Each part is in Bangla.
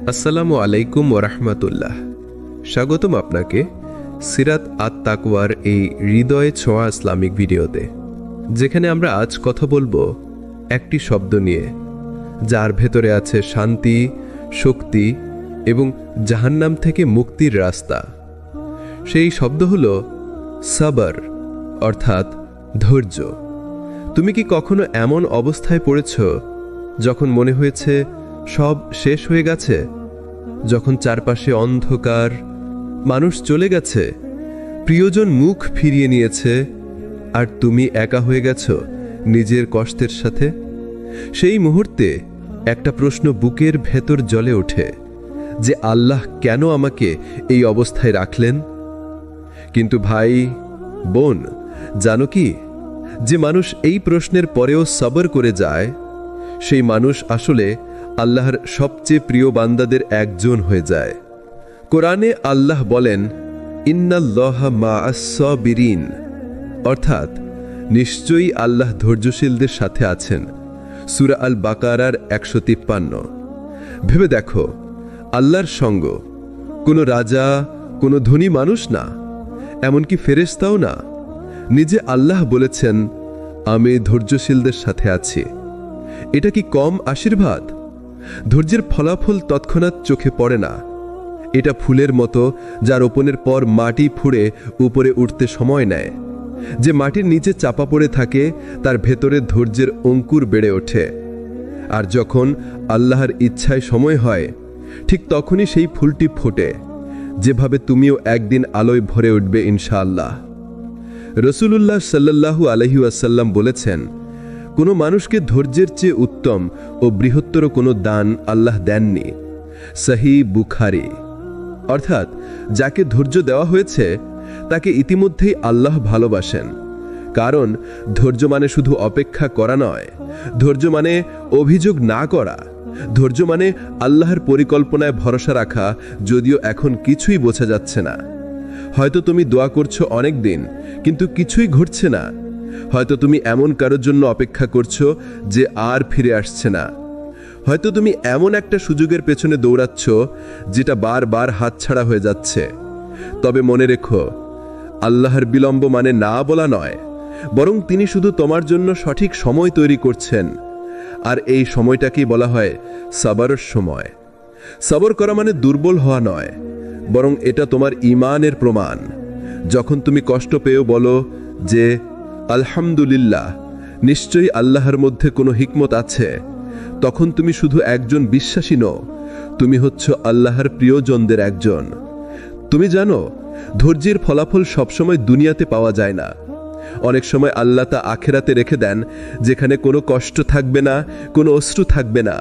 আসসালামু আলাইকুম ওরহমতুল্লাহ। স্বাগতম আপনাকে সিরাত আত-তাকওয়ার এই হৃদয়ে ছোঁয়া ইসলামিক ভিডিওতে, যেখানে আমরা আজ কথা বলবো একটি শব্দ নিয়ে, যার ভেতরে আছে শান্তি, শক্তি এবং জাহান্নাম থেকে মুক্তির রাস্তা। সেই শব্দ হলো সবর, অর্থাৎ ধৈর্য। তুমি কি কখনো এমন অবস্থায় পড়েছ যখন মনে হয়েছে সব শেষ হয়ে গেছে, যখন চারপাশে অন্ধকার, মানুষ চলে গেছে, প্রিয়জন মুখ ফিরিয়ে নিয়েছে, আর তুমি একা হয়ে গেছ নিজের কষ্টের সাথে? সেই মুহূর্তে একটা প্রশ্ন বুকের ভেতর জ্বলে ওঠে যে আল্লাহ কেন আমাকে এই অবস্থায় রাখলেন? কিন্তু ভাই, বোন, জানো কি, যে মানুষ এই প্রশ্নের পরেও সবর করে যায়, সেই মানুষ আসলে আল্লাহর সবচেয়ে প্রিয় বান্দাদের একজন হয়ে যায়। কোরআনে আল্লাহ বলেন, ইন্নাল্লাহা মা'আস সাবিরিন, অর্থাৎ নিশ্চয়ই আল্লাহ ধৈর্যশীলদের সাথে আছেন। সূরা আল বাকারার 153। ভেবে দেখো, আল্লাহর সঙ্গ কোনো রাজা, কোনো ধনী মানুষ না, এমনকি ফেরেশতাও না। নিজে আল্লাহ বলেছেন, আমি ধৈর্যশীলদের সাথে আছি। এটা কি কম আশীর্বাদ? ধৈর্যের ফলাফল তৎক্ষণাৎ চোখে পড়ে না। এটা ফুলের মতো, যা রোপণের পর মাটি ফুঁড়ে উপরে উঠতে সময় নেয়। যে মাটির নিচে চাপা পড়ে থাকে, তার ভেতরে ধৈর্যের অঙ্কুর বেড়ে ওঠে। আর যখন আল্লাহর ইচ্ছায় সময় হয়, ঠিক তখনই সেই ফুলটি ফোটে, যেভাবে তুমিও একদিন আলোয় ভরে উঠবে ইনশাআল্লাহ। রাসূলুল্লাহ সাল্লাল্লাহু আলাইহি ওয়াসাল্লাম বলেছেন, কোনো মানুষকে ধৈর্যের চেয়ে উত্তম ও বৃহত্তর কোনো দান আল্লাহ দেননি। সহিহ বুখারী। অর্থাৎ যাকে ধৈর্য দেওয়া হয়েছে, তাকে ইতিমধ্যেই আল্লাহ ভালোবাসেন। কারণ ধৈর্য মানে শুধু অপেক্ষা করা নয়, ধৈর্য মানে অভিযোগ না করা, ধৈর্য মানে আল্লাহর পরিকল্পনায় ভরসা রাখা, যদিও এখন কিছুই বোঝা যাচ্ছে না। হয়তো তুমি দোয়া করছো অনেক দিন, কিন্তু কিছুই ঘটছে না। হয়তো তুমি এমন কারোর জন্য অপেক্ষা করছো যে আর ফিরে আসছে না। হয়তো তুমি এমন একটা সুযোগের পেছনে দৌড়াচ্ছ যেটা বারবার হাতছাড়া হয়ে যাচ্ছে। তবে মনে রেখো, আল্লাহর বিলম্ব মানে না বলা নয়, বরং তিনি শুধু তোমার জন্য সঠিক সময় তৈরি করছেন। আর এই সময়টাকেই বলা হয় সবরের সময়। সবর করা মানে দুর্বল হওয়া নয়, বরং এটা তোমার ঈমানের প্রমাণ। যখন তুমি কষ্ট পেয়েও বলো যে আলহামদুলিল্লাহ, নিশ্চয়ই আল্লাহর মধ্যে কোনো হিকমত আছে, তখন তুমি শুধু একজন বিশ্বাসী নও, তুমি হচ্ছ আল্লাহর প্রিয়জনদের একজন। তুমি জানো, ধৈর্যের ফলাফল সবসময় দুনিয়াতে পাওয়া যায় না। অনেক সময় আল্লাহ তা আখেরাতে রেখে দেন, যেখানে কোনো কষ্ট থাকবে না, কোনো অশ্রু থাকবে না,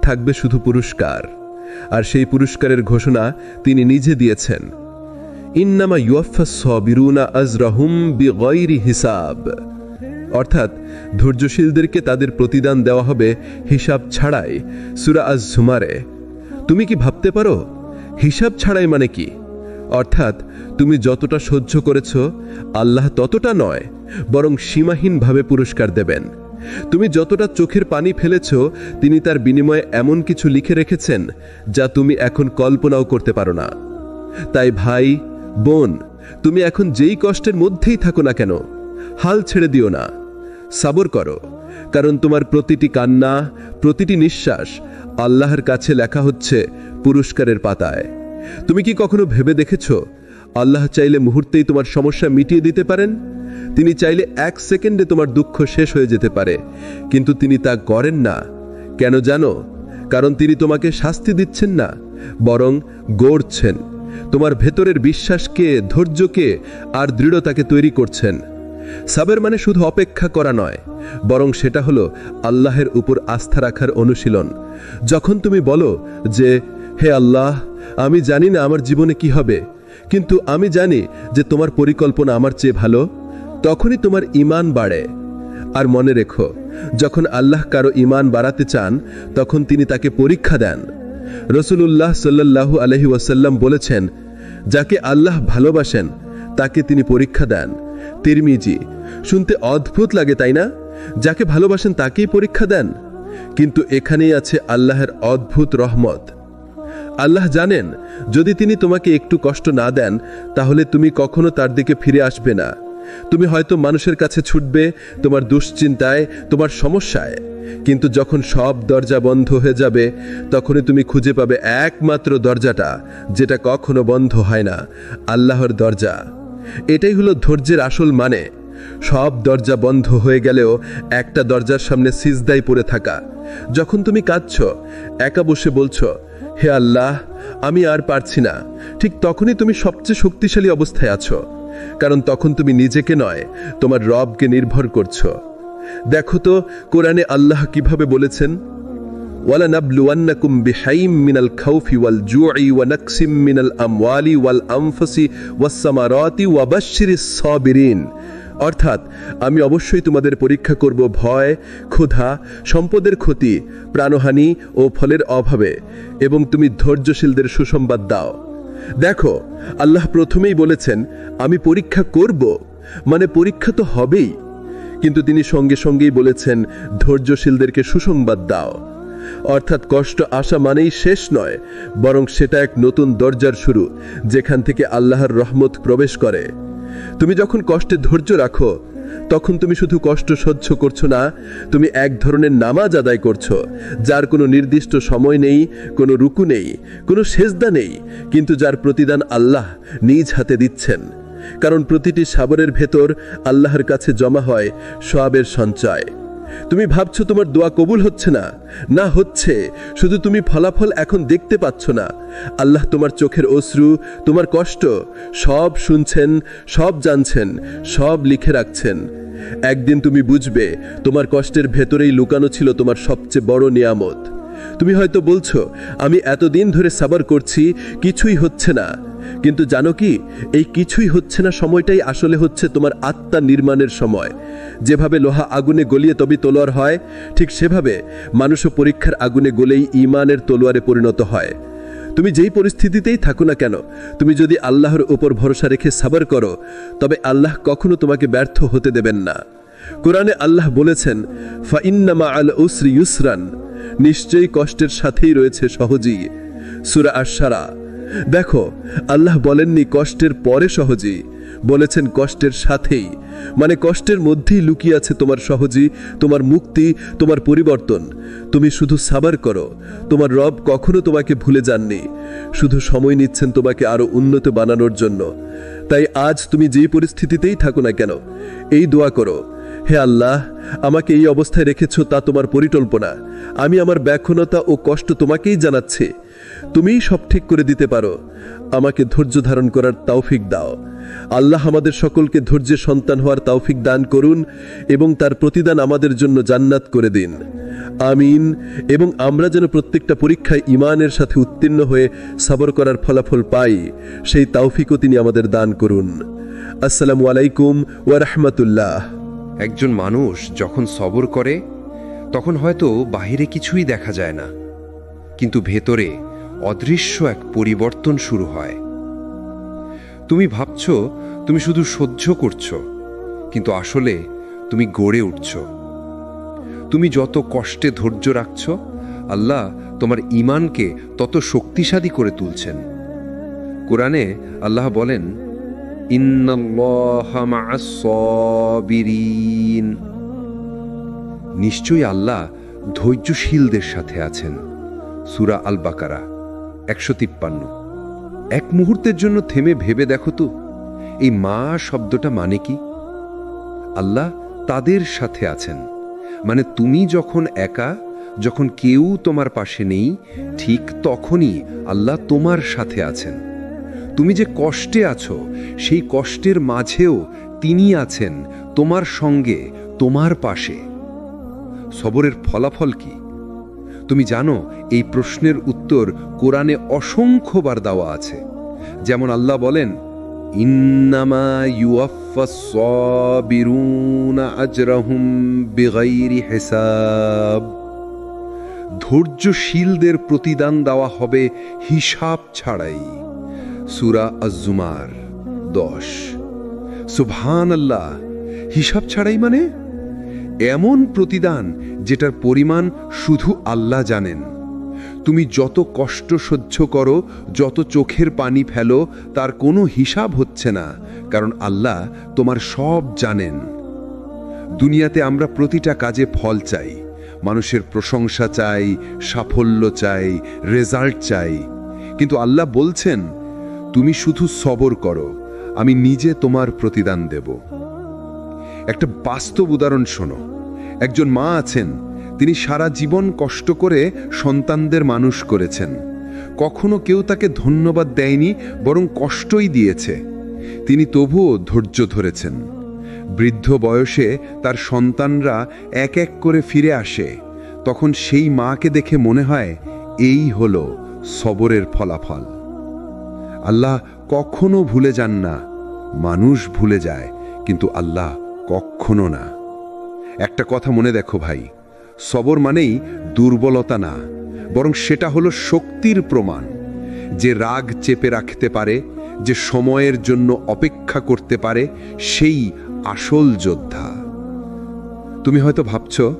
থাকবে শুধু পুরস্কার। আর সেই পুরস্কারের ঘোষণা তিনি নিজে দিয়েছেন, ইন্নামা ইউয়াফাস সাবিরুনা আজরাহুম বিগাইরি হিসাব, অর্থাৎ ধৈর্যশীলদেরকে তাদের প্রতিদান দেওয়া হবে হিসাব ছাড়াই। সূরা আজ-জুমারে। তুমি কি ভাবতে পারো হিসাব ছাড়াই মানে কি? অর্থাৎ তুমি যতটা সহ্য করেছ, আল্লাহ ততটা নয়, বরং সীমাহীনভাবে পুরস্কার দেবেন। তুমি যতটা চোখের পানি ফেলেছ, তিনি তার বিনিময়ে এমন কিছু লিখে রেখেছেন যা তুমি এখন কল্পনাও করতে পারো না। তাই ভাই, বোন, তুমি এখন যেই কষ্টের মধ্যেই থাকো না কেন, হাল ছেড়ে দিও না, সবর করো। কারণ তোমার প্রতিটি কান্না, প্রতিটি নিঃশ্বাস আল্লাহর কাছে লেখা হচ্ছে পুরস্কারের পাতায়। তুমি কি কখনো ভেবে দেখেছ, আল্লাহ চাইলে মুহূর্তেই তোমার সমস্যা মিটিয়ে দিতে পারেন? তিনি চাইলে 1 সেকেন্ডে তোমার দুঃখ শেষ হয়ে যেতে পারে, কিন্তু তিনি তা করেন না। কেন জানো? কারণ তিনি তোমাকে শাস্তি দিচ্ছেন না, বরং গড়ছেন। তোমার ভেতরের বিশ্বাসকে, ধৈর্যকে আর দৃঢ়তাকে তৈরি করছেন। সাবের মানে শুধু অপেক্ষা করা নয়, বরং সেটা হলো আল্লাহের উপর আস্থা রাখার অনুশীলন। যখন তুমি বলো যে, হে আল্লাহ, আমি জানি না আমার জীবনে কি হবে, কিন্তু আমি জানি যে তোমার পরিকল্পনা আমার চেয়ে ভালো, তখনই তোমার ঈমান বাড়ে। আর মনে রেখো, যখন আল্লাহ কারো ঈমান বাড়াতে চান, তখন তিনি তাকে পরীক্ষা দেন। রাসূলুল্লাহ সাল্লাল্লাহু আলাইহি ওয়াসাল্লাম বলেছেন, যাকে আল্লাহ ভালোবাসেন তাকে তিনি পরীক্ষা দেন। তিরমিজি। শুনতে অদ্ভুত লাগে, তাই না? যাকে ভালোবাসেন তাকেই পরীক্ষা দেন। কিন্তু এখানেই আছে আল্লাহর অদ্ভুত রহমত। আল্লাহ জানেন যদি তিনি তোমাকে একটু কষ্ট না দেন তাহলে তুমি কখনো তার দিকে ফিরে আসবে না। তুমি হয়তো মানুষের কাছে ছুটবে তোমার দুশ্চিন্তায়, তোমার সমস্যায়, কিন্তু যখন সব দরজা বন্ধ হয়ে যাবে তখনই তুমি খুঁজে পাবে একমাত্র দরজাটা যেটা কখনো বন্ধ হয় না, আল্লাহর দরজা। এটাই হলো ধৈর্যের আসল মানে। সব দরজা বন্ধ হয়ে গেলেও একটা দরজার সামনে সিজদায় পড়ে থাকা। যখন তুমি কাঁদছো, একা বসে বলছো, হে আল্লাহ আমি আর পারছি না, ঠিক তখনই তুমি সবচেয়ে শক্তিশালী অবস্থায় আছো, কারণ তখন তুমি নিজেকে নয় তোমার রবকে নির্ভর করছো। দেখো তো কোরআনে আল্লাহ কিভাবে বলেছেন, ওয়ালানাবলুওয়ান্নাকুম বিহাইম মিনাল খাউফি ওয়াল জুই ওয়া নাকসিম মিনাল আমওয়ালি ওয়াল আনফুসি ওয়াস সামারাতি ওয়া বাশশিরিস সাবিরিন। অর্থাৎ আমি অবশ্যই তোমাদের পরীক্ষা করব ভয়, ক্ষুধা, সম্পদের ক্ষতি, প্রাণহানি ও ফলের অভাবে, এবং তুমি ধৈর্যশীলদের সুসংবাদ দাও। দেখো আল্লাহ প্রথমেই বলেছেন আমি পরীক্ষা করব, মানে পরীক্ষা তো হবেই, কিন্তু তিনি সঙ্গে সঙ্গেই বলেছেন ধৈর্যশীলদেরকে সুসংবাদ দাও। অর্থাৎ কষ্ট আসা মানেই শেষ নয়, বরং সেটা এক নতুন দরজার শুরু, যেখান থেকে আল্লাহর রহমত প্রবেশ করে। তুমি যখন কষ্টে ধৈর্য রাখো তখন তুমি শুধু কষ্ট সহ্য করছো না, তুমি এক ধরনের নামাজ আদায় করছো, যার কোনো নির্দিষ্ট সময় নেই, কোনো রুকু নেই, কোনো সেজদা নেই, কিন্তু যার প্রতিদান আল্লাহ নিজ হাতে দিচ্ছেন। কারণ প্রতিটি সাবরের ভেতর আল্লাহর কাছে জমা হয় সওয়াবের সঞ্চয়। তুমি ভাবছো তোমার দোয়া কবুল হচ্ছে না, না হচ্ছে, শুধু তুমি ফলাফল এখন দেখতে পাচ্ছ না। আল্লাহ তোমার চোখের অশ্রু, তোমার কষ্ট সব শুনছেন, সব জানছেন, সব লিখে রাখছেন। একদিন তুমি বুঝবে তোমার কষ্টের ভেতরেই লুকানো ছিল তোমার সবচেয়ে বড় নিয়ামত। তুমি হয়তো বলছো আমি এতদিন ধরে সাবর করছি, কিছুই হচ্ছে না, কিন্তু জানো কি, এই কিছুই হচ্ছে না সময়টাই আসলে হচ্ছে তোমার আত্মা নির্মাণের সময়। যেভাবে লোহা আগুনে গলিয়ে তবে তলোয়ার হয়, ঠিক সেভাবে মানুষও পরীক্ষার আগুনে গলেই ঈমানের তলোয়ারে পরিণত হয়। তুমি যেই পরিস্থিতিতেই থাকো না কেন, তুমি যদি আল্লাহর উপর ভরসা রেখে সাবর করো, তবে আল্লাহ কখনো তোমাকে ব্যর্থ হতে দেবেন না। কোরআনে আল্লাহ বলেছেন, ফাইন্না মাআল উসরি ইউসরান, নিশ্চয়ই কষ্টের সাথেই রয়েছে সহজই। সূরা আশ-শারা। দেখো আল্লাহ বলেননি কষ্টের পরে সহজী, বলেছেন কষ্টের সাথেই, মানে কষ্টের মধ্যেই লুকিয়ে আছে তোমার সহজী, তোমার মুক্তি, তোমার পরিবর্তন। তুমি শুধু সাবর করো, তোমার রব কখনো তোমাকে ভুলে যাননি, শুধু সময় নিচ্ছেন তোমাকে আরো উন্নত বানানোর জন্য। তাই আজ তুমি যেই পরিস্থিতিতেই থাকো না কেন, এই দোয়া করো, হে আল্লাহ আমাকে এই অবস্থায় রেখেছো তা তোমার পরিকল্পনা। আমি আমার ব্যাকুলতা ও কষ্ট তোমাকেই জানাচ্ছি, তুমিই সব ঠিক করে দিতে পারো। আমাকে ধৈর্য ধারণ করার তৌফিক দাও। আল্লাহ আমাদের সকলকে ধৈর্যের সন্তান হওয়ার তৌফিক দান করুন এবং তার প্রতিদান আমাদের জন্য জান্নাত করে দিন। আমিন। এবং আমরা যেন প্রত্যেকটা পরীক্ষায় ঈমানের সাথে উত্তীর্ণ হয়ে সবর করার ফলাফল পাই, সেই তৌফিকও তিনি আমাদের দান করুন। আসসালামু আলাইকুম ওয়া রাহমাতুল্লাহ। একজন মানুষ যখন সবর করে তখন হয়তো বাহিরে কিছুই দেখা যায় না, কিন্তু ভেতরে অদৃশ্য এক পরিবর্তন শুরু হয়। তুমি ভাবছো তুমি শুধু সহ্য করছো, কিন্তু আসলে তুমি গড়ে উঠছো। তুমি যত কষ্টে ধৈর্য রাখছো, আল্লাহ তোমার ঈমানকে তত শক্তিশালী করে তুলছেন। কোরআনে আল্লাহ বলেন, ইন্নাল্লাহা মা'আস সাবিরিন, নিশ্চয়ই আল্লাহ ধৈর্যশীলদের সাথে আছেন। সূরা আল বাকারা 153। এক মুহূর্তের জন্য থেমে ভেবে দেখো তো, এই মা শব্দটা মানে কি? আল্লাহ তাদের সাথে আছেন, মানে তুমি যখন একা, যখন কেউ তোমার পাশে নেই, ঠিক তখনই আল্লাহ তোমার সাথে আছেন। তুমি যে কষ্টে আছো, সেই কষ্টের মাঝেও তিনি আছেন তোমার সঙ্গে, তোমার পাশে। সবরের ফলাফল কি তুমি জানো? এই প্রশ্নের উত্তর কোরআনে অসংখ্যবার দেওয়া আছে। যেমন আল্লাহ বলেন, ইন্নামা ইউওয়াফাস সাবিরুনা আজরাহুম বিগাইরি হিসাব, ধৈর্যশীলদের প্রতিদান দেওয়া হবে হিসাব ছাড়াই। সূরা আজ-জুমার 10। সুবহানাল্লাহ, হিসাব ছাড়াই মানে? এমন প্রতিদান যেটার পরিমাণ শুধু আল্লাহ জানেন। তুমি যত কষ্ট সহ্য করো, যত চোখের পানি ফেলো, তার কোনো হিসাব হচ্ছে না, কারণ আল্লাহ তোমার সব জানেন। দুনিয়াতে আমরা প্রতিটা কাজে ফল চাই, মানুষের প্রশংসা চাই, সাফল্য চাই, রেজাল্ট চাই, কিন্তু আল্লাহ বলছেন তুমি শুধু সবর করো, আমি নিজে তোমার প্রতিদান দেব। একটা বাস্তব উদাহরণ শোনো। একজন মা আছেন, তিনি সারা জীবন কষ্ট করে সন্তানদের মানুষ করেছেন। কখনো কেউ তাকে ধন্যবাদ দেয়নি, বরং কষ্টই দিয়েছে। তিনি তবুও ধৈর্য ধরেছেন। বৃদ্ধ বয়সে তার সন্তানরা এক এক করে ফিরে আসে, তখন সেই মাকে দেখে মনে হয় এই হলো সবরের ফলাফল। আল্লাহ কখনো ভুলে যান না। মানুষ ভুলে যায়, কিন্তু আল্লাহ কখনো না। একটা কথা মনে দেখো ভাই, সবর মানেই দুর্বলতা না, বরং সেটা হলো শক্তির প্রমাণ। যে রাগ চেপে রাখতে পারে, যে সময়ের জন্য অপেক্ষা করতে পারে, সেই আসল যোদ্ধা। তুমি হয়তো ভাবছো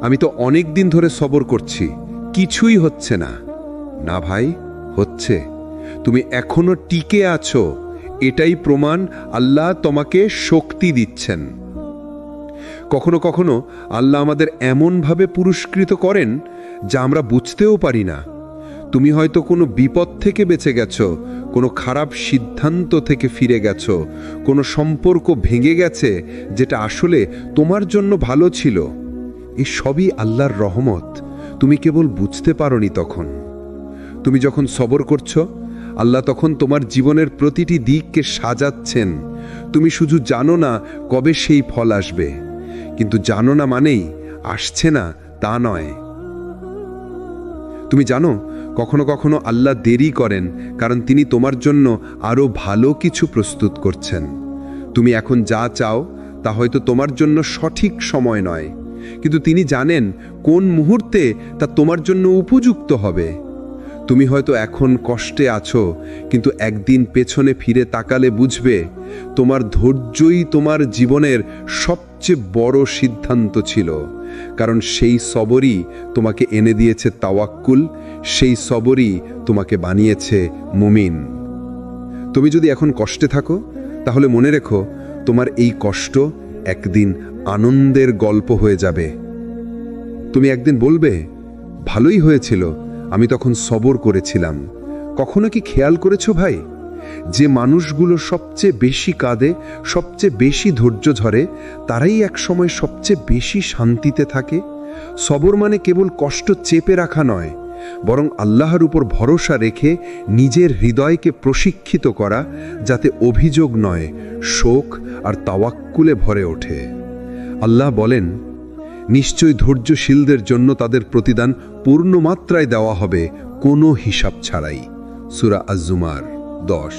আমি তো অনেক দিন ধরে সবর করছি, কিছুই হচ্ছে না। না ভাই, হচ্ছে। তুমি এখনো টিকে আছো, এটাই প্রমাণ আল্লাহ তোমাকে শক্তি দিচ্ছেন। কখনো কখনো আল্লাহ আমাদের এমনভাবে পুরস্কৃত করেন যা আমরা বুঝতেও পারি না। তুমি হয়তো কোনো বিপদ থেকে বেঁচে গেছো, কোনো খারাপ সিদ্ধান্ত থেকে ফিরে গেছো, কোনো সম্পর্ক ভেঙে গেছে যেটা আসলে তোমার জন্য ভালো ছিল। এই সবই আল্লাহর রহমত, তুমি কেবল বুঝতে পারোনি তখন। তুমি যখন সবর করছো, আল্লাহ তখন তোমার জীবনের প্রতিটি দিককে সাজাচ্ছেন। তুমি শুধু জানো না কবে সেই ফল আসবে, কিন্তু জানো না মানেই আসছে না তা নয়। তুমি জানো কখনো কখনো আল্লাহ দেরি করেন, কারণ তিনি তোমার জন্য আরো ভালো কিছু প্রস্তুত করছেন। তুমি এখন যা চাও তা হয়তো তোমার জন্য সঠিক সময় নয়, কিন্তু তিনি জানেন কোন মুহূর্তে তা তোমার জন্য উপযুক্ত হবে। তুমি হয়তো এখন কষ্টে আছো, কিন্তু একদিন পেছনে ফিরে তাকালে বুঝবে তোমার ধৈর্যই তোমার জীবনের সবচেয়ে বড় সিদ্ধান্ত ছিল। কারণ সেই সবরই তোমাকে এনে দিয়েছে তাওয়াক্কুল, সেই সবরই তোমাকে বানিয়েছে মুমিন। তুমি যদি এখন কষ্টে থাকো, তাহলে মনে রেখো তোমার এই কষ্ট একদিন আনন্দের গল্প হয়ে যাবে। তুমি একদিন বলবে, ভালোই হয়েছিল, আমি তখন সবর করেছিলাম। কখনো কি খেয়াল করেছো ভাই, যে মানুষগুলো সবচেয়ে বেশি কাঁদে, সবচেয়ে বেশি ধৈর্য ধরে, তারাই একসময় সবচেয়ে বেশি শান্তিতে থাকে? সবর মানে কেবল কষ্ট চেপে রাখা নয়, বরং আল্লাহর উপর ভরসা রেখে নিজের হৃদয়কে প্রশিক্ষিত করা, যাতে অভিযোগ নয়, শোক আর তাওয়াক্কুলে ভরে ওঠে। আল্লাহ বলেন, নিশ্চয়ই ধৈর্যশীলদের জন্য তাদের প্রতিদান পূর্ণ মাত্রায় দেওয়া হবে, কোনো হিসাব ছাড়াই। সূরা আজ-জুমার 10।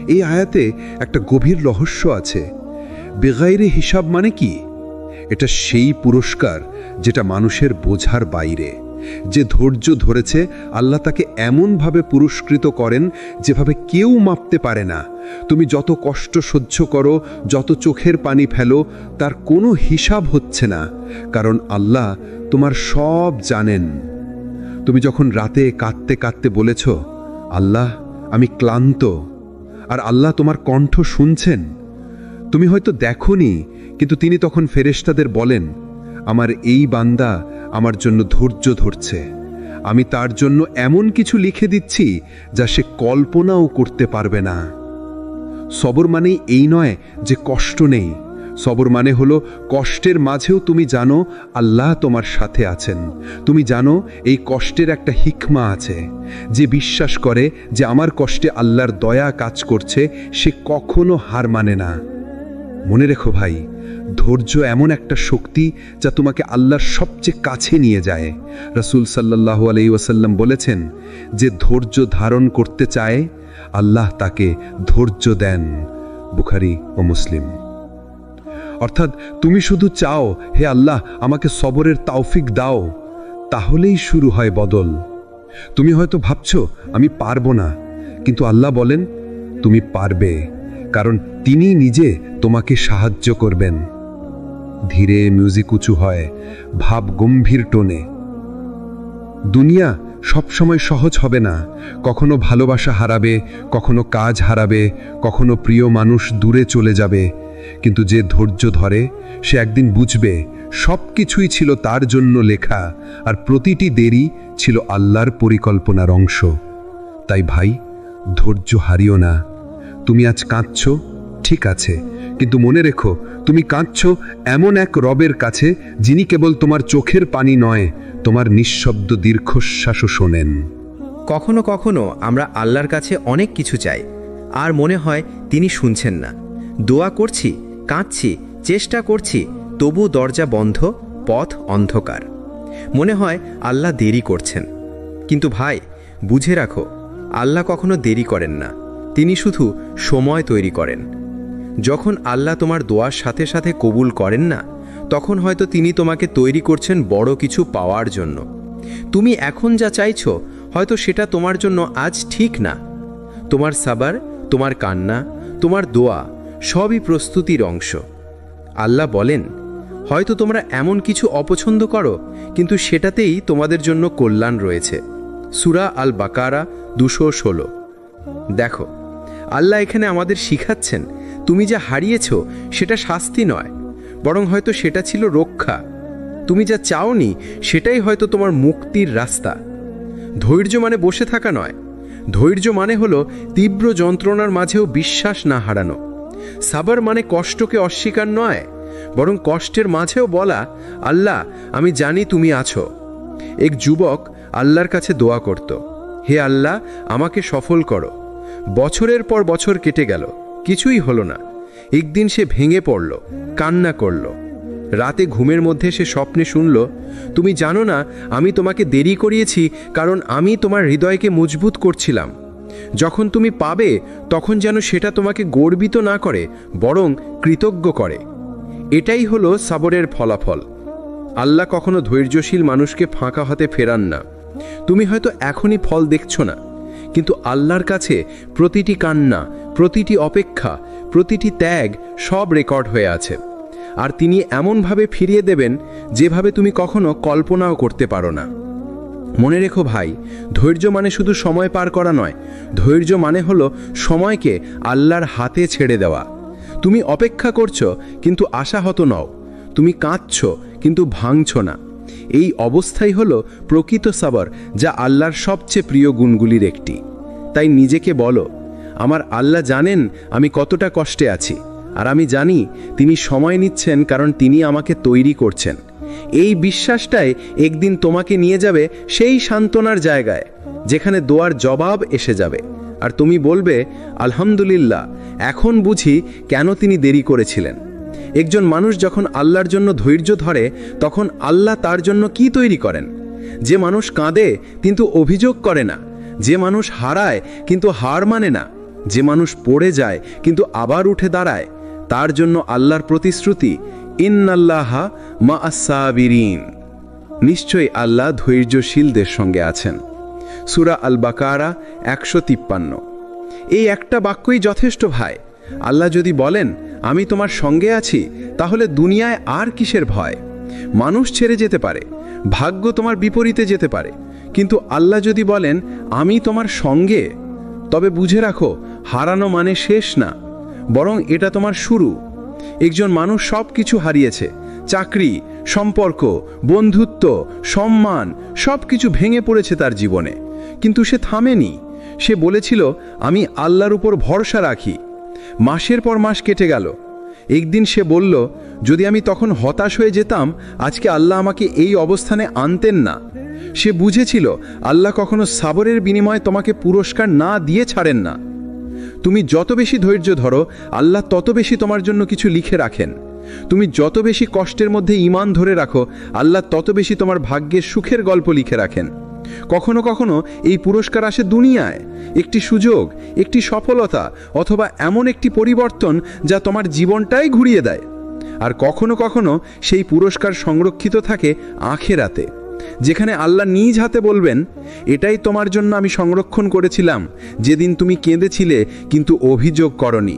এই আয়াতে একটা গভীর রহস্য আছে। বেগাইরে হিসাব মানে কি? এটা সেই পুরস্কার যেটা মানুষের বোঝার বাইরে। যে ধৈর্য ধরেছে, আল্লাহ তাকে এমনভাবে পুরস্কৃত করেন যেভাবে কেউ মাপতে পারে না। তুমি যত কষ্ট সহ্য করো, যত চোখের পানি ফেলো, তার কোনো হিসাব হচ্ছে না, কারণ আল্লাহ তোমার সব জানেন। তুমি যখন রাতে কাঁদতে কাঁদতে বলেছ, আল্লাহ আমি ক্লান্ত, আর আল্লাহ তোমার কণ্ঠ শুনছেন। তুমি হয়তো দেখোনি, কিন্তু তিনি তখন ফেরেশতাদের বলেন, আমার এই বান্দা আমার জন্য ধৈর্য ধরছে, আমি তার জন্য এমন কিছু লিখে দিচ্ছি যা সে কল্পনাও করতে পারবে না। সবর মানেই এই নয় যে কষ্ট নেই। সবর মানে হলো কষ্টের মাঝেও তুমি জানো আল্লাহ তোমার সাথে আছেন। তুমি জানো এই কষ্টের একটা হিকমা আছে। যে বিশ্বাস করে যে আমার কষ্টে আল্লাহর দয়া কাজ করছে, সে কখনো হার মানে না। মনে রেখো ভাই, ধৈর্য এমন একটা শক্তি যা তোমাকে আল্লাহর সবচেয়ে কাছে নিয়ে যায়। রাসূল সাল্লাল্লাহু আলাইহি ওয়াসাল্লাম বলেছেন, যে ধৈর্য ধারণ করতে চায় আল্লাহ তাকে ধৈর্য দেন। বুখারী ও মুসলিম। অর্থাৎ তুমি শুধু চাও, হে আল্লাহ আমাকে সবরের তৌফিক দাও, তাহলেই শুরু হয় বদল। তুমি হয়তো ভাবছো আমি পারবো না, কিন্তু আল্লাহ বলেন তুমি পারবে, কারণ তিনি নিজে তোমাকে সাহায্য করবেন। ধীরে মিউজিক উঁচু হয়, ভাব গম্ভীর টোনে। দুনিয়া সবসময় সহজ হবে না, কখনো ভালোবাসা হারাবে, কখনো কাজ হারাবে, কখনো প্রিয় মানুষ দূরে চলে যাবে, কিন্তু যে ধৈর্য ধরে সে একদিন বুঝবে সব কিছুই ছিল তার জন্য লেখা, আর প্রতিটি দেরি ছিল আল্লাহর পরিকল্পনার অংশ। তাই ভাই, ধৈর্য হারিও না। তুমি আজ কাঁদছ, ঠিক আছে, কিন্তু মনে রেখো তুমি কাঁদছ এমন এক রবের কাছে যিনি কেবল তোমার চোখের পানি নয়, তোমার নিঃশব্দ দীর্ঘশ্বাসও শোনেন। কখনো কখনো আমরা আল্লাহর কাছে অনেক কিছু চাই, আর মনে হয় তিনি শুনছেন না। দোয়া করছি, কাঁদছি, চেষ্টা করছি, তবু দরজা বন্ধ, পথ অন্ধকার। মনে হয় আল্লাহ দেরি করছেন। কিন্তু ভাই, বুঝে রাখো, আল্লাহ কখনো দেরি করেন না, তিনি শুধু সময় তৈরি করেন। যখন আল্লাহ তোমার দোয়ার সাথে সাথে কবুল করেন না, তখন হয়তো তিনি তোমাকে তৈরি করছেন বড় কিছু পাওয়ার জন্য। তুমি এখন যা চাইছো হয়তো সেটা তোমার জন্য আজ ঠিক না। তোমার সাবার, তোমার কান্না, তোমার দোয়া সবই প্রস্তুতির অংশ। আল্লাহ বলেন, হয়তো তোমরা এমন কিছু অপছন্দ করো, কিন্তু সেটাতেই তোমাদের জন্য কল্যাণ রয়েছে। সূরা আল বাকারা 216। দেখো, আল্লাহ এখানে আমাদের শিখাচ্ছেন, তুমি যা হারিয়েছ সেটা শাস্তি নয়, বরং হয়তো সেটা ছিল রক্ষা। তুমি যা চাওনি সেটাই হয়তো তোমার মুক্তির রাস্তা। ধৈর্য মানে বসে থাকা নয়, ধৈর্য মানে হলো তীব্র যন্ত্রণার মাঝেও বিশ্বাস না হারানো। সাবর মানে কষ্টকে অস্বীকার নয়, বরং কষ্টের মাঝেও বলা, আল্লাহ, আমি জানি তুমি আছো। এক যুবক আল্লাহর কাছে দোয়া করত, হে আল্লাহ, আমাকে সফল করো। বছরের পর বছর কেটে গেল, কিছুই হলো না। একদিন সে ভেঙে পড়ল, কান্না করল। রাতে ঘুমের মধ্যে সে স্বপ্নে শুনল, তুমি জানো না আমি তোমাকে দেরি করিয়েছি কারণ আমি তোমার হৃদয়কে মজবুত করছিলাম। যখন তুমি পাবে তখন যেন সেটা তোমাকে গর্বিত না করে, বরং কৃতজ্ঞ করে। এটাই হলো সাবরের ফলাফল। আল্লাহ কখনো ধৈর্যশীল মানুষকে ফাঁকা হাতে ফেরান না। তুমি হয়তো এখনই ফল দেখছো না, কিন্তু আল্লাহর কাছে প্রতিটি কান্না, প্রতিটি অপেক্ষা, প্রতিটি ত্যাগ সব রেকর্ড হয়ে আছে। আর তিনি এমনভাবে ফিরিয়ে দেবেন যেভাবে তুমি কখনো কল্পনাও করতে পারো না। মনে রেখো ভাই, ধৈর্য মানে শুধু সময় পার করা নয়, ধৈর্য মানে হলো সময়কে আল্লাহর হাতে ছেড়ে দেওয়া। তুমি অপেক্ষা করছো কিন্তু আশাহত নও, তুমি কাঁদছো কিন্তু ভাঙছো না। এই অবস্থাই হলো প্রকৃত সাবর, যা আল্লাহর সবচেয়ে প্রিয় গুণগুলির একটি। তাই নিজেকে বলো, আমার আল্লাহ জানেন আমি কতটা কষ্টে আছি, আর আমি জানি তিনি সময় নিচ্ছেন কারণ তিনি আমাকে তৈরি করছেন। এই বিশ্বাসটাই একদিন তোমাকে নিয়ে যাবে সেই সান্ত্বনার জায়গায় যেখানে দোয়ার জবাব এসে যাবে, আর তুমি বলবে, আলহামদুলিল্লাহ, এখন বুঝি কেন তিনি দেরি করেছিলেন। একজন মানুষ যখন আল্লাহর জন্য ধৈর্য ধরে, তখন আল্লাহ তার জন্য কি তৈরি করেন? যে মানুষ কাঁদে কিন্তু অভিযোগ করে না, যে মানুষ হারায় কিন্তু হার মানে না, যে মানুষ পড়ে যায় কিন্তু আবার উঠে দাঁড়ায়, তার জন্য আল্লাহর প্রতিশ্রুতি, ইন্নাল্লাহা মা'আস সাবিরিন। নিশ্চয়ই আল্লাহ ধৈর্যশীলদের সঙ্গে আছেন। সূরা আল বাকারা 153। এই একটা বাক্যই যথেষ্ট ভাই। আল্লাহ যদি বলেন আমি তোমার সঙ্গে আছি, তাহলে দুনিয়ায় আর কিসের ভয়? মানুষ ছেড়ে যেতে পারে, ভাগ্য তোমার বিপরীতে যেতে পারে, কিন্তু আল্লাহ যদি বলেন আমি তোমার সঙ্গে, তবে বুঝে রাখো, হারানো মানে শেষ না, বরং এটা তোমার শুরু। একজন মানুষ সব কিছু হারিয়েছে, চাকরি, সম্পর্ক, বন্ধুত্ব, সম্মান, সব কিছু ভেঙে পড়েছে তার জীবনে, কিন্তু সে থামেনি। সে বলেছিল আমি আল্লাহর উপর ভরসা রাখি। মাসের পর মাস কেটে গেল। একদিন সে বলল, যদি আমি তখন হতাশ হয়ে যেতাম, আজকে আল্লাহ আমাকে এই অবস্থানে আনতেন না। সে বুঝেছিল আল্লাহ কখনো সাবরের বিনিময়ে তোমাকে পুরস্কার না দিয়ে ছাড়েন না। তুমি যত বেশি ধৈর্য ধরো, আল্লাহ তত বেশি তোমার জন্য কিছু লিখে রাখেন। তুমি যত বেশি কষ্টের মধ্যে ঈমান ধরে রাখো, আল্লাহ তত বেশি তোমার ভাগ্যের সুখের গল্প লিখে রাখেন। কখনো কখনো এই পুরস্কার আসে দুনিয়ায়, একটি সুযোগ, একটি সফলতা, অথবা এমন একটি পরিবর্তন যা তোমার জীবনটাই ঘুরিয়ে দেয়। আর কখনো কখনো সেই পুরস্কার সংরক্ষিত থাকে আখিরাতে, যেখানে আল্লাহ নিজ হাতে বলবেন, এটাই তোমার জন্য আমি সংরক্ষণ করেছিলাম যেদিন তুমি কেঁদেছিলে কিন্তু অভিযোগ করনি।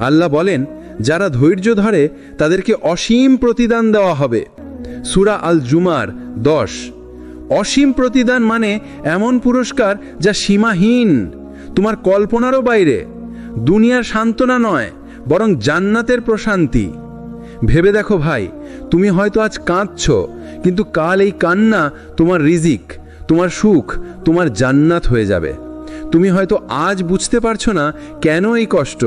আল্লাহ বলেন, যারা ধৈর্য ধরে তাদেরকে অসীম প্রতিদান দেওয়া হবে। সূরা আল জুমার 10। অসীম প্রতিদান মানে এমন পুরস্কার যা সীমাহীন, তোমার কল্পনারও বাইরে। দুনিয়ার সান্ত্বনা নয়, বরং জান্নাতের প্রশান্তি। ভেবে দেখো ভাই, তুমি হয়তো আজ কাঁদছ, কিন্তু কাল এই কান্না তোমার রিজিক, তোমার সুখ, তোমার জান্নাত হয়ে যাবে। তুমি হয়তো আজ বুঝতে পারছো না কেন এই কষ্ট,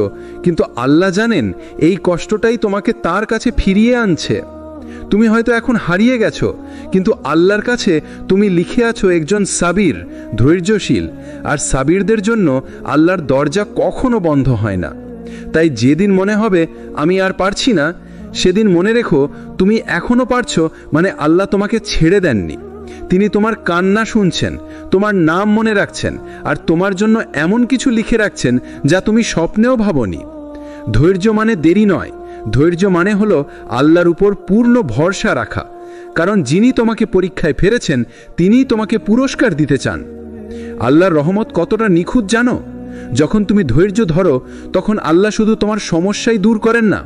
কিন্তু আল্লাহ জানেন এই কষ্টটাই তোমাকে তার কাছে ফিরিয়ে আনছে। তুমি হয়তো এখন হারিয়ে গেছো, কিন্তু আল্লাহর কাছে তুমি লিখে আছো একজন সাবির, ধৈর্যশীল। আর সাবিরদের জন্য আল্লাহর দরজা কখনো বন্ধ হয় না। তাই যেদিন মনে হবে আমি আর পারছি না, সেদিন মনে রেখো তুমি এখনো পারছো, মানে আল্লাহ তোমাকে ছেড়ে দেননি। তিনি তোমার কান্না শুনছেন, তোমার নাম মনে রাখছেন, আর তোমার জন্য এমন কিছু লিখে রাখছেন যা তুমি স্বপ্নেও ভাবোনি। ধৈর্য মানে দেরি নয়, ধৈর্য মানে হলো আল্লাহর উপর পূর্ণ ভরসা রাখা। কারণ যিনি তোমাকে পরীক্ষায় ফেলেছেন তিনিই তোমাকে পুরস্কার দিতে চান। আল্লাহর রহমত কতটা নিখুঁত জানো? যখন তুমি ধৈর্য ধরো তখন আল্লাহ শুধু তোমার সমস্যাই দূর করেন না,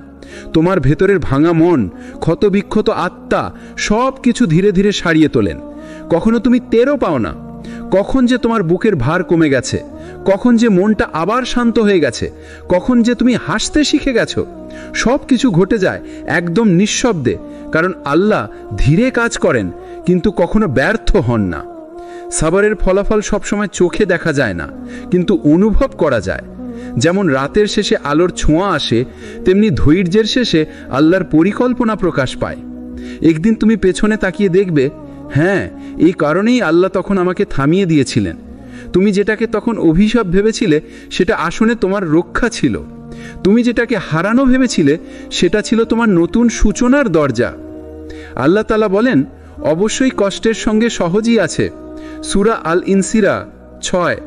তোমার ভেতরের ভাঙা মন, ক্ষতবিক্ষত আত্মা সব কিছু ধীরে ধীরে সারিয়ে তোলেন। কখনো তুমি টেরও পাও না কখন যে তোমার বুকের ভার কমে গেছে, কখন যে মনটা আবার শান্ত হয়ে গেছে, কখন যে তুমি হাসতে শিখে গেছো। সব কিছু ঘটে যায় একদম নিঃশব্দে, কারণ আল্লাহ ধীরে কাজ করেন কিন্তু কখনো ব্যর্থ হন না। সাবরের ফলাফল সবসময় চোখে দেখা যায় না, কিন্তু অনুভব করা যায়। যেমন রাতের শেষে আলোর ছোঁয়া আসে, তেমনি ধৈর্যের শেষে আল্লাহর পরিকল্পনা প্রকাশ পায়। একদিন তুমি পেছনে তাকিয়ে দেখবে, হ্যাঁ, এই কারণেই আল্লাহ তখন আমাকে থামিয়ে দিয়েছিলেন। তুমি যেটাকে তখন অভিশাপ ভেবেছিলে সেটা আসলে তোমার রক্ষা ছিল। তুমি যেটাকে হারানো ভেবেছিলে সেটা ছিল তোমার নতুন সূচনার দরজা। আল্লাহ তাআলা বলেন, অবশ্যই কষ্টের সঙ্গে সহজই আছে। সূরা আল ইনসিরা 6।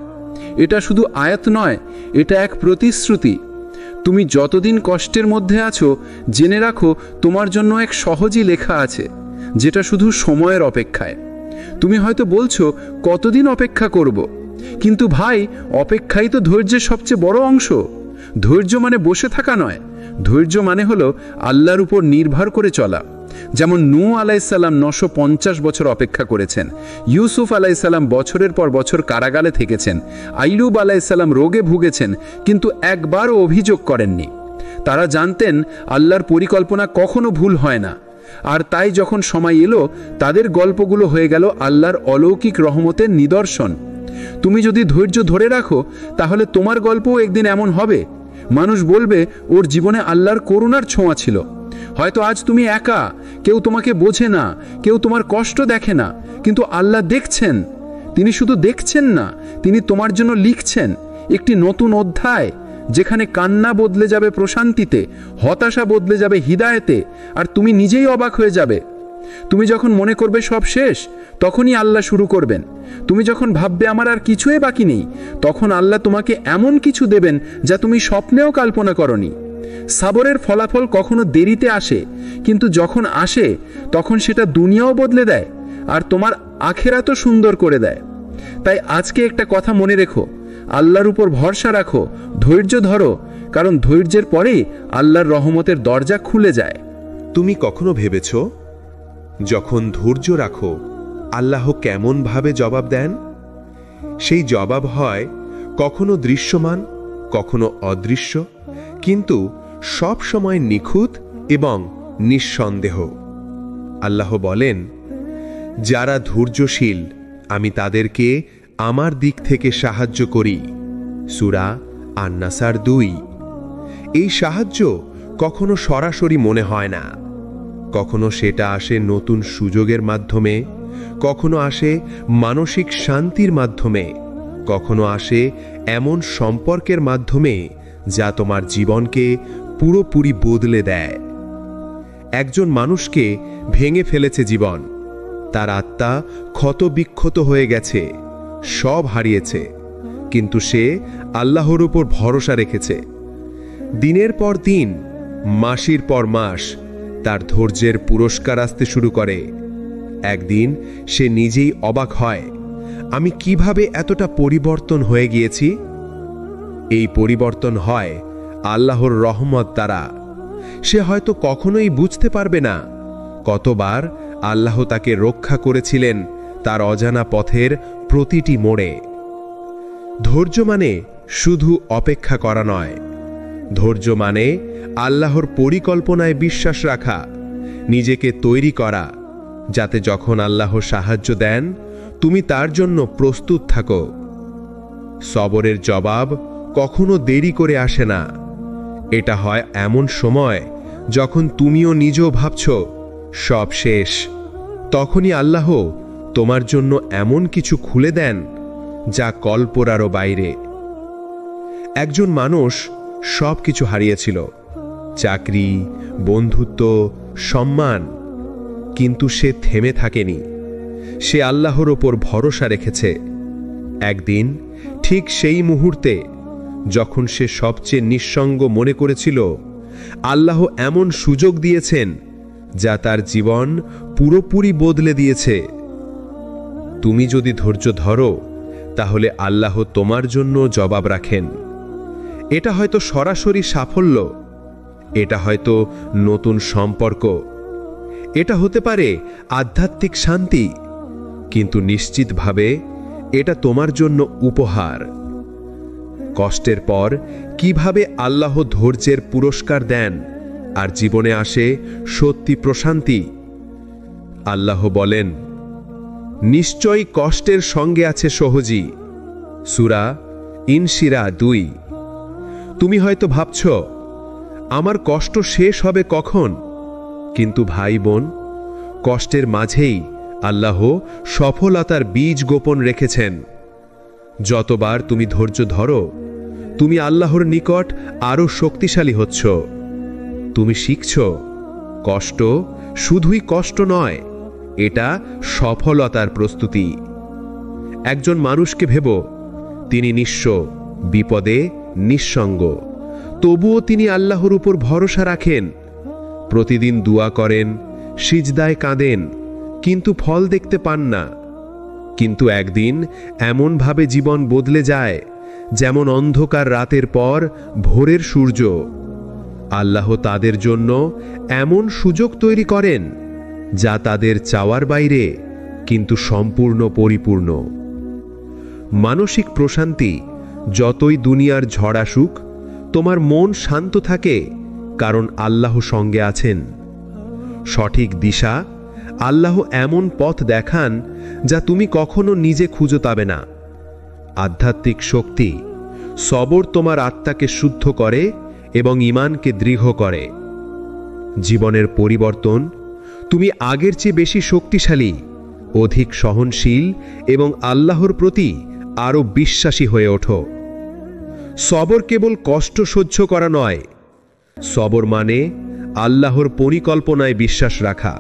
এটা শুধু আয়াত নয়, এটা এক প্রতিশ্রুতি। তুমি যতদিন কষ্টের মধ্যে আছো, জেনে রাখো তোমার জন্য এক সহজই লেখা আছে, যেটা শুধু সময়ের অপেক্ষায়। তুমি হয়তো বলছো কতদিন অপেক্ষা করব, কিন্তু ভাই, অপেক্ষাই তো ধৈর্যের সবচেয়ে বড় অংশ। ধৈর্য মানে বসে থাকা নয়, ধৈর্য মানে হলো আল্লাহর উপর নির্ভর করে চলা। যেমন নূহ আলাইহিসসালাম 950 বছর অপেক্ষা করেছেন, ইউসুফ আলাইহিসসালাম বছরের পর বছর কারাগারে থেকেছেন, আইয়ুব আলাইহিসসালাম রোগে ভুগেছেন, কিন্তু একবারও অভিযোগ করেননি। তারা জানতেন আল্লাহর পরিকল্পনা কখনো ভুল হয় না। আর তাই যখন সময় এলো, তাদের গল্পগুলো হয়ে গেল আল্লাহর অলৌকিক রহমতের নিদর্শন। তুমি যদি ধৈর্য ধরে রাখো, তাহলে তোমার গল্পও একদিন এমন হবে। মানুষ বলবে ওর জীবনে আল্লাহর করুণার ছোঁয়া ছিল। হয়তো আজ তুমি একা, কেউ তোমাকে বোঝে না, কেউ তোমার কষ্ট দেখে না, কিন্তু আল্লাহ দেখছেন। তিনি শুধু দেখছেন না, তিনি তোমার জন্য লিখছেন একটি নতুন অধ্যায়, যেখানে কান্না বদলে যাবে প্রশান্তিতে, হতাশা বদলে যাবে হিদায়েতে, আর তুমি নিজেই অবাক হয়ে যাবে। তুমি যখন মনে করবে সব শেষ, তখনই আল্লাহ শুরু করবেন। তুমি যখন ভাববে আমার আর কিছুই বাকি নেই, তখন আল্লাহ তোমাকে এমন কিছু দেবেন যা তুমি স্বপ্নেও কল্পনা করনি। সাবরের ফলাফল কখনো দেরিতে আসে, কিন্তু যখন আসে তখন সেটা দুনিয়াও বদলে দেয়, আর তোমার আখিরাতও সুন্দর করে দেয়। তাই আজকে একটা কথা মনে রেখো, আল্লাহর উপর ভরসা রাখো, ধৈর্য ধরো, কারণ ধৈর্যের পরেই আল্লাহর রহমতের দরজা খুলে যায়। তুমি কখনো ভেবেছ যখন ধৈর্য রাখো আল্লাহ কেমনভাবে জবাব দেন? সেই জবাব হয় কখনো দৃশ্যমান, কখনো অদৃশ্য, কিন্তু সব সময় নিখুঁত এবং নিঃসন্দেহ। আল্লাহ বলেন, যারা ধৈর্যশীল আমি তাদেরকে আমার দিক থেকে সাহায্য করি। সূরা আন-নাসার 2। এই সাহায্য কখনো সরাসরি মনে হয় না, কখনো সেটা আসে নতুন সুযোগের মাধ্যমে, কখনো আসে মানসিক শান্তির মাধ্যমে, কখনো আসে এমন সম্পর্কের মাধ্যমে যা তোমার জীবনকে পুরোপুরি বদলে দেয়। একজন মানুষকে ভেঙে ফেলেছে জীবন, তার আত্মা ক্ষতবিক্ষত হয়ে গেছে, সব হারিয়েছে, কিন্তু সে আল্লাহর উপর ভরসা রেখেছে। দিনের পর দিন, মাসের পর মাস তার ধৈর্যের পুরস্কার আসতে শুরু করে। একদিন সে নিজেই অবাক হয়, আমি কিভাবে এতটা পরিবর্তন হয়ে গিয়েছি। এই পরিবর্তন হয় আল্লাহর রহমত দ্বারা। সে হয়তো কখনোই বুঝতে পারবে না কতবার আল্লাহ তাকে রক্ষা করেছিলেন তার অজানা পথের প্রতিটি মোড়ে। ধৈর্য মানে শুধু অপেক্ষা করা নয়, ধৈর্য মানে আল্লাহর পরিকল্পনায় বিশ্বাস রাখা, নিজেকে তৈরি করা, যাতে যখন আল্লাহ সাহায্য দেন তুমি তার জন্য প্রস্তুত থাকো। সবরের জবাব কখনো দেরি করে আসে না। এটা হয় এমন সময় যখন তুমিও নিজেও ভাবছ সব শেষ, তখনই আল্লাহ তোমার জন্য এমন কিছু খুলে দেন যা কল্পনারও বাইরে। একজন মানুষ সব কিছু হারিয়েছিল, চাকরি, বন্ধুত্ব, সম্মান, কিন্তু সে থেমে থাকেনি। সে আল্লাহর ওপর ভরসা রেখেছে। একদিন ঠিক সেই মুহূর্তে যখন সে সবচেয়ে নিঃসঙ্গ মনে করেছিল, আল্লাহ এমন সুযোগ দিয়েছেন যা তার জীবন পুরোপুরি বদলে দিয়েছে। তুমি যদি ধৈর্য ধরো তাহলে আল্লাহ তোমার জন্য জবাব রাখেন। এটা হয়তো সরাসরি সাফল্য, এটা হয়তো নতুন সম্পর্ক, এটা হতে পারে আধ্যাত্মিক শান্তি, কিন্তু নিশ্চিতভাবে এটা তোমার জন্য উপহার। কষ্টের পর কিভাবে আল্লাহ ধৈর্যের পুরস্কার দেন আর জীবনে আসে সত্যি প্রশান্তি। আল্লাহ বলেন, নিশ্চয়ই কষ্টের সঙ্গে আছে সহজী। সূরা ইনশিরা 2। তুমি হয়তো ভাবছ আমার কষ্ট শেষ হবে কখন, কিন্তু ভাই বোন, কষ্টের মাঝেই আল্লাহ সফলতার বীজ গোপন রেখেছেন। যতবার তুমি ধৈর্য ধরো তুমি আল্লাহর নিকট আরো শক্তিশালী হচ্ছ। তুমি শিখছ কষ্ট শুধুই কষ্ট নয়, এটা সফলতার প্রস্তুতি। একজন মানুষকে ভেবো, তিনি নিঃস্ব, বিপদে নিঃসঙ্গ, তবুও তিনি আল্লাহর উপর ভরসা রাখেন। প্রতিদিন দোয়া করেন, সিজদায় কাঁদেন, কিন্তু ফল দেখতে পান না। কিন্তু একদিন এমনভাবে জীবন বদলে যায় যেমন অন্ধকার রাতের পর ভোরের সূর্য। আল্লাহ তাদের জন্য এমন সুযোগ তৈরি করেন যা তাদের চাওয়ার বাইরে, কিন্তু সম্পূর্ণ পরিপূর্ণ। মানসিক প্রশান্তি, যতই দুনিয়ার ঝড় আসুক তোমার মন শান্ত থাকে, কারণ আল্লাহ সঙ্গে আছেন। সঠিক দিশা, আল্লাহ এমন পথ দেখান যা তুমি কখনো নিজে খুঁজে পাবে না। আধ্যাত্মিক শক্তি, সবর তোমার আত্মাকে শুদ্ধ করে এবং ঈমানকে দৃঢ় করে। জীবনের পরিবর্তন, তুমি আগের চেয়ে বেশি শক্তিশালী, অধিক সহনশীল এবং আল্লাহর প্রতি আরও বিশ্বাসী হয়ে ওঠো। সবর কেবল কষ্ট সহ্য করা নয়, সবর মানে আল্লাহর পরিকল্পনায় বিশ্বাস রাখা,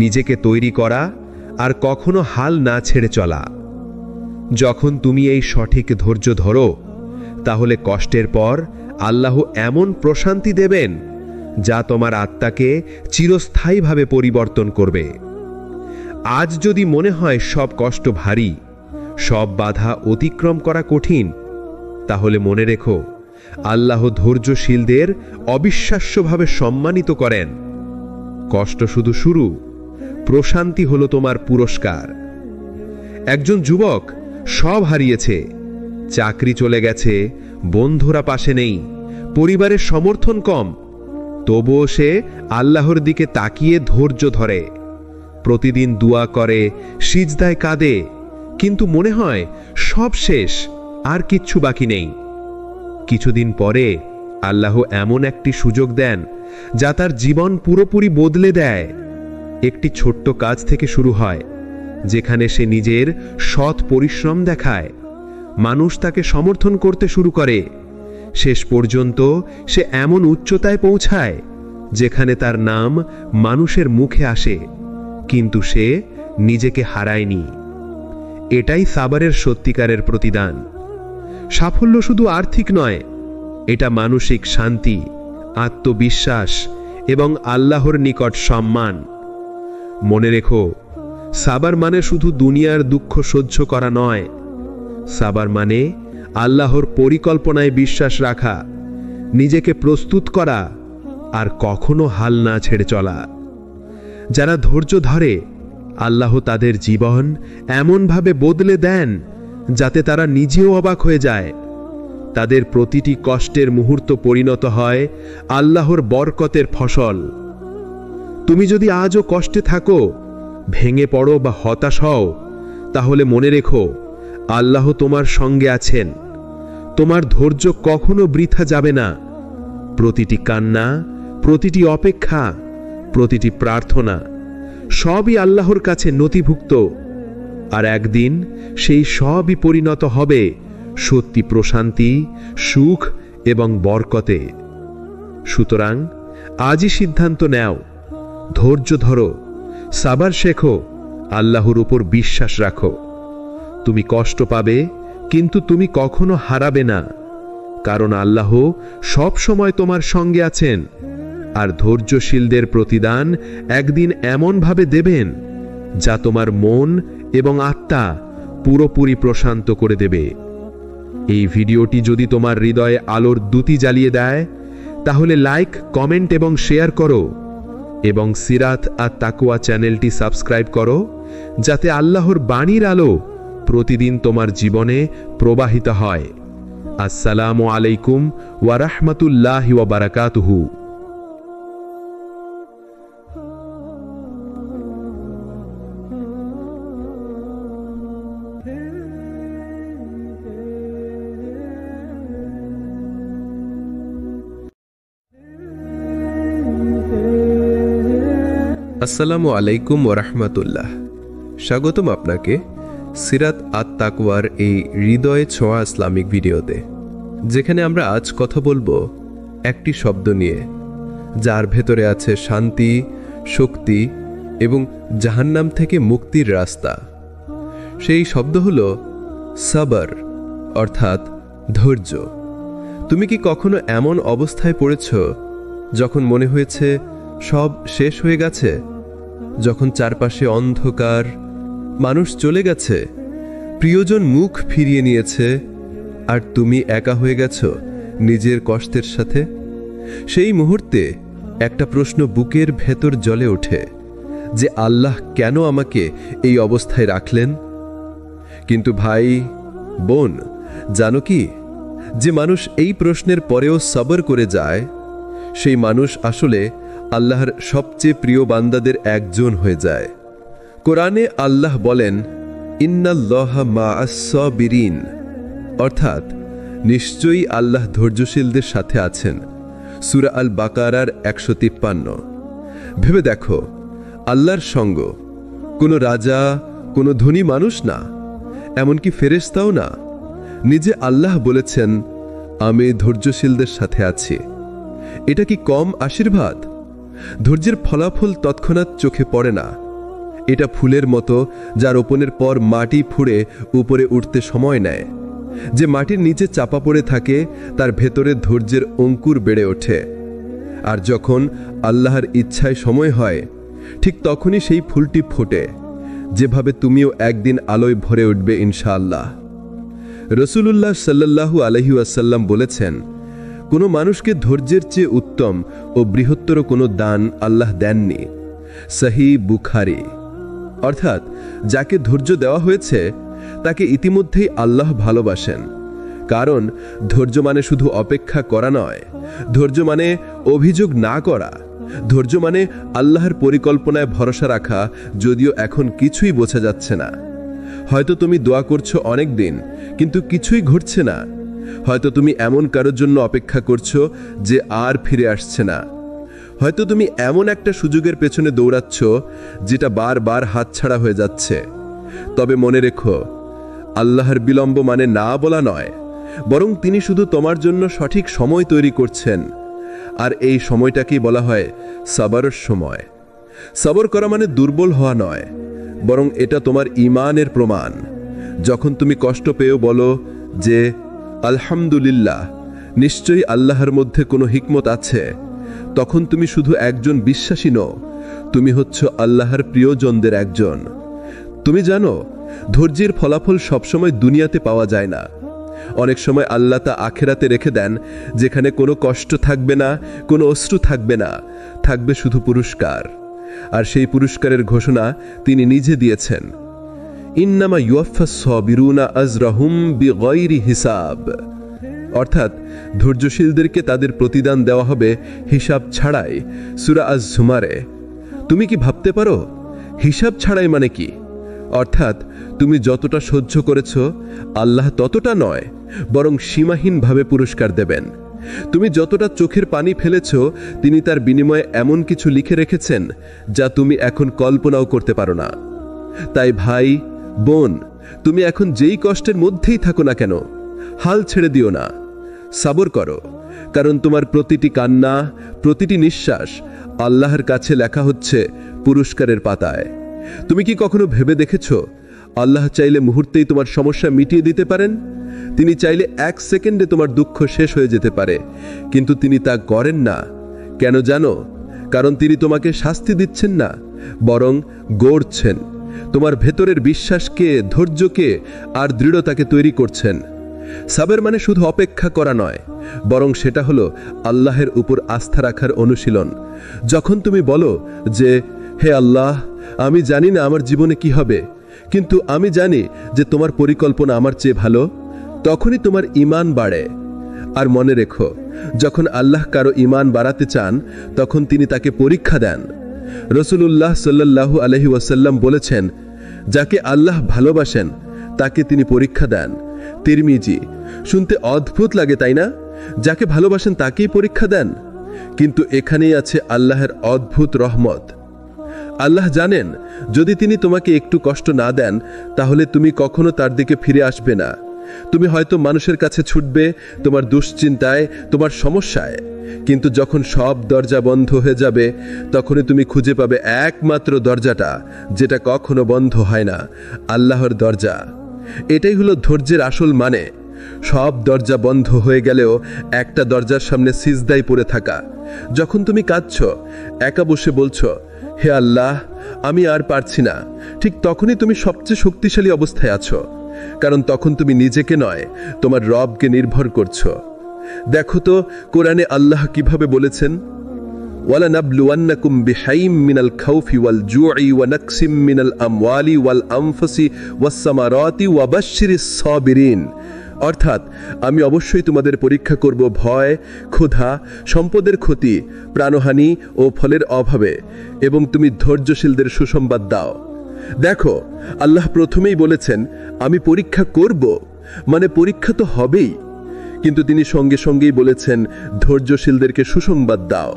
নিজেকে তৈরি করা আর কখনো হাল না ছেড়ে চলা। যখন তুমি এই সঠিক ধৈর্য ধরো তাহলে কষ্টের পর আল্লাহ এমন প্রশান্তি দেবেন যা তোমার আত্মাকে চিরস্থায়ীভাবে পরিবর্তন করবে। আজ যদি মনে হয় সব কষ্ট ভারী, সব বাধা অতিক্রম করা কঠিন, তাহলে মনে রেখো আল্লাহ ধৈর্যশীলদের অবিশ্বাস্যভাবে সম্মানিত করেন। কষ্ট শুধু শুরু, প্রশান্তি হলো তোমার পুরস্কার। একজন যুবক সব হারিয়েছে, চাকরি চলে গেছে, বন্ধুরা পাশে নেই, পরিবারের সমর্থন কম, তবুও সে আল্লাহর দিকে তাকিয়ে ধৈর্য ধরে। প্রতিদিন দোয়া করে, সিজদায় কাঁদে, কিন্তু মনে হয় সব শেষ, আর কিচ্ছু বাকি নেই। কিছুদিন পরে আল্লাহ এমন একটি সুযোগ দেন যা তার জীবন পুরোপুরি বদলে দেয়। একটি ছোট্ট কাজ থেকে শুরু হয়, যেখানে সে নিজের সৎ পরিশ্রম দেখায়। মানুষ তাকে সমর্থন করতে শুরু করে। শেষ পর্যন্ত সে এমন উচ্চতায় পৌঁছায় যেখানে তার নাম মানুষের মুখে আসে, কিন্তু সে নিজেকে হারায়নি। এটাই সাবরের সত্যিকারের প্রতিদান। সাফল্য শুধু আর্থিক নয়, এটা মানসিক শান্তি, আত্মবিশ্বাস এবং আল্লাহর নিকট সম্মান। মনে রেখো, সাবার মানে শুধু দুনিয়ার দুঃখ সহ্য করা নয়, সাবার মানে আল্লাহর পরিকল্পনায় বিশ্বাস রাখা, নিজেকে প্রস্তুত করা আর কখনো হাল না ছেড়ে চলা। যারা ধৈর্য ধরে আল্লাহ তাদের জীবন এমনভাবে বদলে দেন যাতে তারা নিজেও অবাক হয়ে যায়। তাদের প্রতিটি কষ্টের মুহূর্ত পরিণত হয় আল্লাহর বরকতের ফসল। তুমি যদি আজও কষ্টে থাকো, ভেঙে পড়ো বা হতাশ হও, তাহলে মনে রেখো আল্লাহ তোমার সঙ্গে আছেন। তোমার ধৈর্য কখনো বৃথা যাবে না। প্রতিটি কান্না, প্রতিটি অপেক্ষা, প্রতিটি প্রার্থনা সবই আল্লাহর কাছে নথিভুক্ত। আর একদিন সেই সবই পরিণত হবে সত্যি প্রশান্তি, সুখ এবং বরকতে। সুতরাং আজই সিদ্ধান্ত নাও, ধৈর্য ধরো, সাবার শেখো, আল্লাহর উপর বিশ্বাস রাখো। তুমি কষ্ট পাবে, কিন্তু তুমি কখনো হারাবে না, কারণ আল্লাহ সব সময় তোমার সঙ্গে আছেন। আর ধৈর্যশীলদের প্রতিদান একদিন এমনভাবে দেবেন যা তোমার মন এবং আত্মা পুরোপুরি প্রশান্ত করে দেবে। এই ভিডিওটি যদি তোমার হৃদয়ে আলোর দ্যুতি জ্বালিয়ে দেয়, তাহলে লাইক, কমেন্ট এবং শেয়ার করো, এবং সিরাত আর তাকওয়া চ্যানেলটি সাবস্ক্রাইব করো, যাতে আল্লাহর বাণীর আলো প্রতিদিন তোমার জীবনে প্রবাহিত হয়। আসসালামু আলাইকুম ওয়া রাহমাতুল্লাহি ওয়া বারাকাতুহু। আসসালামু আলাইকুম ওরহমতুল্লাহ। স্বাগতম আপনাকে সিরাত আত তাকওয়ার এই হৃদয়ে ছোঁয়া ইসলামিক ভিডিওতে, যেখানে আমরা আজ কথা বলবো একটি শব্দ নিয়ে, যার ভেতরে আছে শান্তি, শক্তি এবং জাহান্নাম থেকে মুক্তির রাস্তা। সেই শব্দ হল সাবর, অর্থাৎ ধৈর্য। তুমি কি কখনো এমন অবস্থায় পড়েছ যখন মনে হয়েছে সব শেষ হয়ে গেছে, যখন চারপাশে অন্ধকার, মানুষ চলে গেছে, প্রিয়জন মুখ ফিরিয়ে নিয়েছে, আর তুমি একা হয়ে গেছো নিজের কষ্টের সাথে? সেই মুহূর্তে একটা প্রশ্ন বুকের ভেতর জ্বলে ওঠে যে আল্লাহ কেন আমাকে এই অবস্থায় রাখলেন? কিন্তু ভাই, বোন, জানো কি, যে মানুষ এই প্রশ্নের পরেও সবর করে যায়, সেই মানুষ আসলে আল্লাহর সবচেয়ে প্রিয় বান্দাদের একজন হয়ে যায়। কোরআনে আল্লাহ বলেন, ইন্নাল্লাহা মা'আস সাবিরিন, অর্থাৎ নিশ্চয়ই আল্লাহ ধৈর্যশীলদের সাথে আছেন। সূরা আল বাকারার 153। ভেবে দেখো, আল্লাহর সঙ্গ কোনো রাজা, কোনো ধনী মানুষ না, এমনকি ফেরেশতাও না। নিজে আল্লাহ বলেছেন, আমি ধৈর্যশীলদের সাথে আছি। এটা কি কম আশীর্বাদ? ধৈর্যের ফলাফল তৎক্ষণাৎ চোখে পড়ে না। এটা ফুলের মতো, যা রোপণের পর মাটি ফুঁড়ে উপরে উঠতে সময় নেয়। যে মাটির নিচে চাপা পড়ে থাকে, তার ভেতরে ধৈর্যের অঙ্কুর বেড়ে ওঠে। আর যখন আল্লাহর ইচ্ছায় সময় হয়, ঠিক তখনই সেই ফুলটি ফোটে, যেভাবে তুমিও একদিন আলোয় ভরে উঠবে ইনশাআল্লাহ। রাসূলুল্লাহ সাল্লাল্লাহু আলাইহি ওয়াসাল্লাম বলেছেন, কোনো মানুষকে ধৈর্যের চেয়ে উত্তম ও বৃহত্তর কোনো দান আল্লাহ দেননি। সহিহ বুখারী। অর্থাৎ যাকে ধৈর্য দেওয়া হয়েছে তাকে ইতিমধ্যেই আল্লাহ ভালোবাসেন। কারণ ধৈর্য মানে শুধু অপেক্ষা করা নয়, ধৈর্য মানে অভিযোগ না করা, ধৈর্য মানে আল্লাহর পরিকল্পনায় ভরসা রাখা, যদিও এখন কিছুই বোঝা যাচ্ছে না। হয়তো তুমি দোয়া করছো অনেক দিন, কিন্তু কিছুই ঘটছে না। হয়তো তুমি এমন কারোর জন্য অপেক্ষা করছো যে আর ফিরে আসছে না। হয়তো তুমি এমন একটা সুযোগের পেছনে দৌড়াচ্ছ যেটা বারবার হাতছাড়া হয়ে যাচ্ছে। তবে মনে রেখো, আল্লাহর বিলম্ব মানে না বলা নয়, বরং তিনি শুধু তোমার জন্য সঠিক সময় তৈরি করছেন। আর এই সময়টাকেই বলা হয় সাবরের সময়। সবর করা মানে দুর্বল হওয়া নয়, বরং এটা তোমার ঈমানের প্রমাণ। যখন তুমি কষ্ট পেয়েও বলো যে আলহামদুলিল্লাহ, নিশ্চয়ই আল্লাহর মধ্যে কোনো হিকমত আছে, তখন তুমি শুধু একজন বিশ্বাসী নও, তুমি হচ্ছ আল্লাহর প্রিয়জনদের একজন। তুমি জানো, ধৈর্যের ফলাফল সবসময় দুনিয়াতে পাওয়া যায় না। অনেক সময় আল্লাহ তা আখেরাতে রেখে দেন, যেখানে কোনো কষ্ট থাকবে না, কোনো অশ্রু থাকবে না, থাকবে শুধু পুরস্কার। আর সেই পুরস্কারের ঘোষণা তিনি নিজে দিয়েছেন, ইন্নামা ইউয়াফাস সাবিরুনা আজরাহুম বিগাইরি হিসাব। অর্থাৎ ধৈর্যশীলদেরকে তাদের প্রতিদান দেওয়া হবে হিসাব ছাড়াই। সূরা আজ-জুমারে। তুমি কি ভাবতে পারো হিসাব ছাড়াই মানে কি? অর্থাৎ তুমি যতটা সহ্য করেছ আল্লাহ ততটা নয়, বরং সীমাহীনভাবে পুরস্কার দেবেন। তুমি যতটা চোখের পানি ফেলেছ তিনি তার বিনিময়ে এমন কিছু লিখে রেখেছেন যা তুমি এখন কল্পনাও করতে পারো না। তাই ভাই, বোন, তুমি এখন যেই কষ্টের মধ্যেই থাকো না কেন, হাল ছেড়ে দিও না, সবর করো। কারণ তোমার প্রতিটি কান্না, প্রতিটি নিঃশ্বাস আল্লাহর কাছে লেখা হচ্ছে পুরস্কারের পাতায়। তুমি কি কখনো ভেবে দেখেছ আল্লাহ চাইলে মুহূর্তেই তোমার সমস্যা মিটিয়ে দিতে পারেন? তিনি চাইলে 1 সেকেন্ডে তোমার দুঃখ শেষ হয়ে যেতে পারে, কিন্তু তিনি তা করেন না। কেন জানো? কারণ তিনি তোমাকে শাস্তি দিচ্ছেন না, বরং গড়ছেন। তোমার ভেতরের বিশ্বাসকে, ধৈর্যকে আর দৃঢ়তাকে তৈরি করছেন। সাবের মানে শুধু অপেক্ষা করা নয়, বরং সেটা হলো আল্লাহের উপর আস্থা রাখার অনুশীলন। যখন তুমি বলো যে, হে আল্লাহ, আমি জানি না আমার জীবনে কি হবে, কিন্তু আমি জানি যে তোমার পরিকল্পনা আমার চেয়ে ভালো, তখনই তোমার ঈমান বাড়ে। আর মনে রেখো, যখন আল্লাহ কারো ঈমান বাড়াতে চান তখন তিনি তাকে পরীক্ষা দেন। রাসূলুল্লাহ সাল্লাল্লাহু আলাইহি ওয়াসাল্লাম বলেছেন, যাকে আল্লাহ ভালোবাসেন তাকে তিনি পরীক্ষা দেন। তিরমিজি। শুনতে অদ্ভুত লাগে, তাই না? যাকে ভালোবাসেন তাকেই পরীক্ষা দেন। কিন্তু এখানেই আছে আল্লাহর অদ্ভুত রহমত। আল্লাহ জানেন যদি তিনি তোমাকে একটু কষ্ট না দেন তাহলে তুমি কখনো তার দিকে ফিরে আসবে না। তুমি হয়তো মানুষের কাছে ছুটবে তোমার দুশ্চিন্তায়, তোমার সমস্যায়, কিন্তু যখন সব দরজা বন্ধ হয়ে যাবে তখনই তুমি খুঁজে পাবে একমাত্র দরজাটা যেটা কখনো বন্ধ হয় না, আল্লাহর দরজা। এটাই হলো ধৈর্যের আসল মানে। সব দরজা বন্ধ হয়ে গেলেও একটা দরজার সামনে সিজদায় পড়ে থাকা। যখন তুমি কাঁদছ, একা বসে বলছো, হে আল্লাহ, আমি আর পারছি না, ঠিক তখনই তুমি সবচেয়ে শক্তিশালী অবস্থায় আছো। কারণ তখন তুমি নিজেকে নয়, তোমার রবকে নির্ভর করছো। দেখো তো কোরআনে আল্লাহ কিভাবে বলেছেন, ওয়ালানাবলুওয়ান্নাকুম বিশাইইম মিনাল খাউফি ওয়াল জুই ওয়া নাকসিম মিনাল আমওয়ালি ওয়াল আনফুসি ওয়াস সামারাতি ওয়া বাশশিরিস সাবিরিন। অর্থাৎ আমি অবশ্যই তোমাদের পরীক্ষা করব ভয়, ক্ষুধা, সম্পদের ক্ষতি, প্রাণহানি ও ফলের অভাবে, এবং তুমি ধৈর্যশীলদের সুসংবাদ দাও। দেখো, আল্লাহ প্রথমেই বলেছেন আমি পরীক্ষা করব, মানে পরীক্ষা তো হবেই, কিন্তু তিনি সঙ্গে সঙ্গেই বলেছেন ধৈর্যশীলদেরকে সুসংবাদ দাও।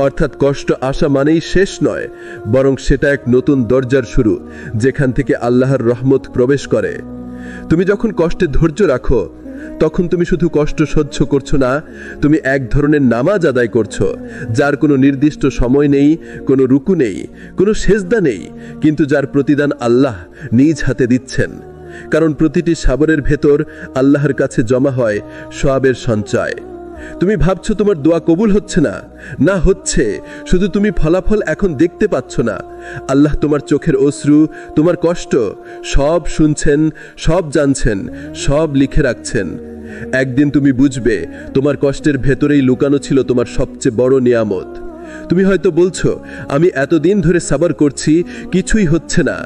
অর্থাৎ কষ্ট আসা মানেই শেষ নয়, বরং সেটা এক নতুন দরজার শুরু, যেখান থেকে আল্লাহর রহমত প্রবেশ করে। তুমি যখন কষ্টে ধৈর্য রাখো তখন তুমি শুধু কষ্ট সহ্য করছো না, তুমি এক ধরনের নামাজ আদায় করছো, যার কোনো নির্দিষ্ট সময় নেই, কোনো রুকু নেই, কোনো সেজদা নেই, কিন্তু যার প্রতিদান আল্লাহ নিজ হাতে দিচ্ছেন। কারণ প্রতিটি সাবরের ভেতর আল্লাহর কাছে জমা হয় সওয়াবের সঞ্চয়। তুমি ভাবছো তোমার দোয়া কবুল হচ্ছে না, না হচ্ছে, শুধু তুমি ফলাফল এখন দেখতে পাচ্ছ না। আল্লাহ তোমার চোখের অশ্রু, তোমার কষ্ট সব শুনছেন, সব জানছেন, সব লিখে রাখছেন। একদিন তুমি বুঝবে তোমার কষ্টের ভেতরেই লুকানো ছিল তোমার সবচেয়ে বড় নিয়ামত। তুমি হয়তো বলছো, আমি এতদিন ধরে সাবর করছি, কিছুই হচ্ছে না।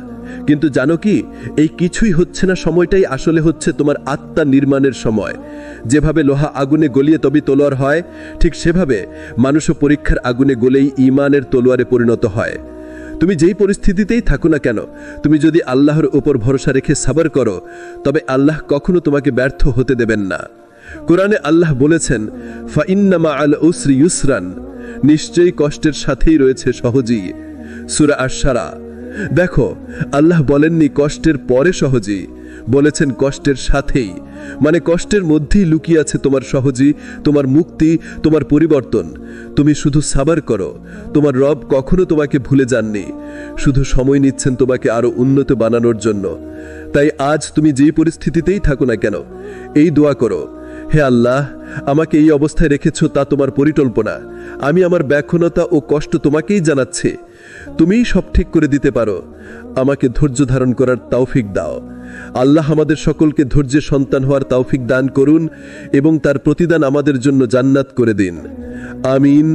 কিন্তু জানো কি, এই কিছুই হচ্ছে না সময়টাই আসলে হচ্ছে তোমার আত্মা নির্মাণের সময়। যেভাবে লোহা আগুনে গলিয়ে তবে তলোয়ার হয়, ঠিক সেভাবে মানুষও পরীক্ষার আগুনে গলেই ঈমানের তলোয়ারে পরিণত হয়। তুমি যেই পরিস্থিতিতেই থাকো না কেন, তুমি যদি আল্লাহর উপর ভরসা রেখে সাবর করো, তবে আল্লাহ কখনো তোমাকে ব্যর্থ হতে দেবেন না। কোরআনে আল্লাহ বলেছেন, ফাইন্না মাআল উসরি ইউসরান, নিশ্চয়ই কষ্টের সাথেই রয়েছে সহজই। সূরা আশ-শারা। দেখো, আল্লাহ বলেননি কষ্টের পরে সহজই, বলেছেন কষ্টের সাথেই, মানে কষ্টের মধ্যেই লুকিয়ে আছে তোমার সহজই, তোমার মুক্তি, তোমার পরিবর্তন। তুমি শুধু সাবর করো, তোমার রব কখনো তোমাকে ভুলে যাননি, শুধু সময় নিচ্ছেন তোমাকে আরো উন্নত বানানোর জন্য। তাই আজ তুমি যেই পরিস্থিতিতেই থাকো না কেন, এই দোয়া করো, হে আল্লাহ, আমাকে এই অবস্থায় রেখেছো তা তোমার পরিকল্পনা। আমি আমার ব্যাকুলতা ও কষ্ট তোমাকেই জানাচ্ছি, তুমিই সব ঠিক করে দিতে পারো। আমাকে ধৈর্য ধারণ করার তৌফিক দাও। আল্লাহ আমাদের সকলকে ধৈর্যের সন্তান হওয়ার তৌফিক দান করুন এবং তার প্রতিদান আমাদের জন্য জান্নাত করে দিন। আমিন।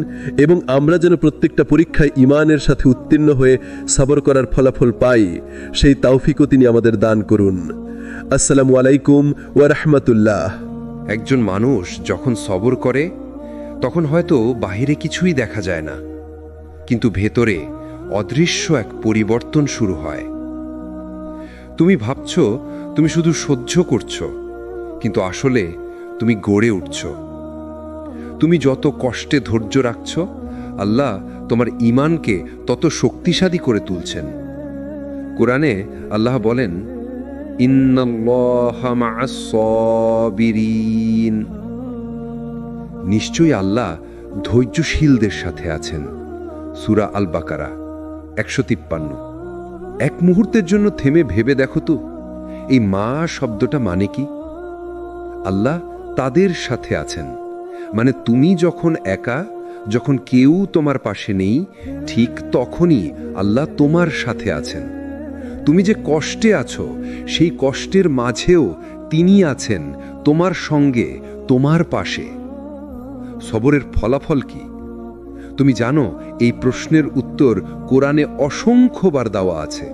এবং আমরা যেন প্রত্যেকটা পরীক্ষায় ঈমানের সাথে উত্তীর্ণ হয়ে সবর করার ফলাফল পাই, সেই তৌফিকও তিনি আমাদের দান করুন। আসসালামু আলাইকুম ওয়া রাহমাতুল্লাহ। একজন মানুষ যখন সবর করে তখন হয়তো বাহিরে কিছুই দেখা যায় না, কিন্তু ভেতরে অদৃশ্য এক পরিবর্তন শুরু হয়। তুমি ভাবছ তুমি শুধু সহ্য করছো, কিন্তু আসলে তুমি গড়ে উঠছ। তুমি যত কষ্টে ধৈর্য রাখছ, আল্লাহ তোমার ঈমানকে তত শক্তিশালী করে তুলছেন। কোরআনে আল্লাহ বলেন, ইন্নাল্লাহা মা'আস সাবিরিন। নিশ্চয়ই আল্লাহ ধৈর্যশীলদের সাথে আছেন। সূরা আল বাকারা 153। এক মুহূর্তের জন্য থেমে ভেবে দেখো তো, এই মা শব্দটা মানে কি? আল্লাহ তাদের সাথে আছেন মানে তুমি যখন একা, যখন কেউ তোমার পাশে নেই, ঠিক তখনই আল্লাহ তোমার সাথে আছেন। তুমি যে কষ্টে আছো, সেই কষ্টের মাঝেও তিনি আছেন তোমার সঙ্গে, তোমার পাশে। সবরের ফলাফল কি তুমি জানো? এই প্রশ্নের উত্তর কোরআনে অসংখ্যবার দেওয়া আছে।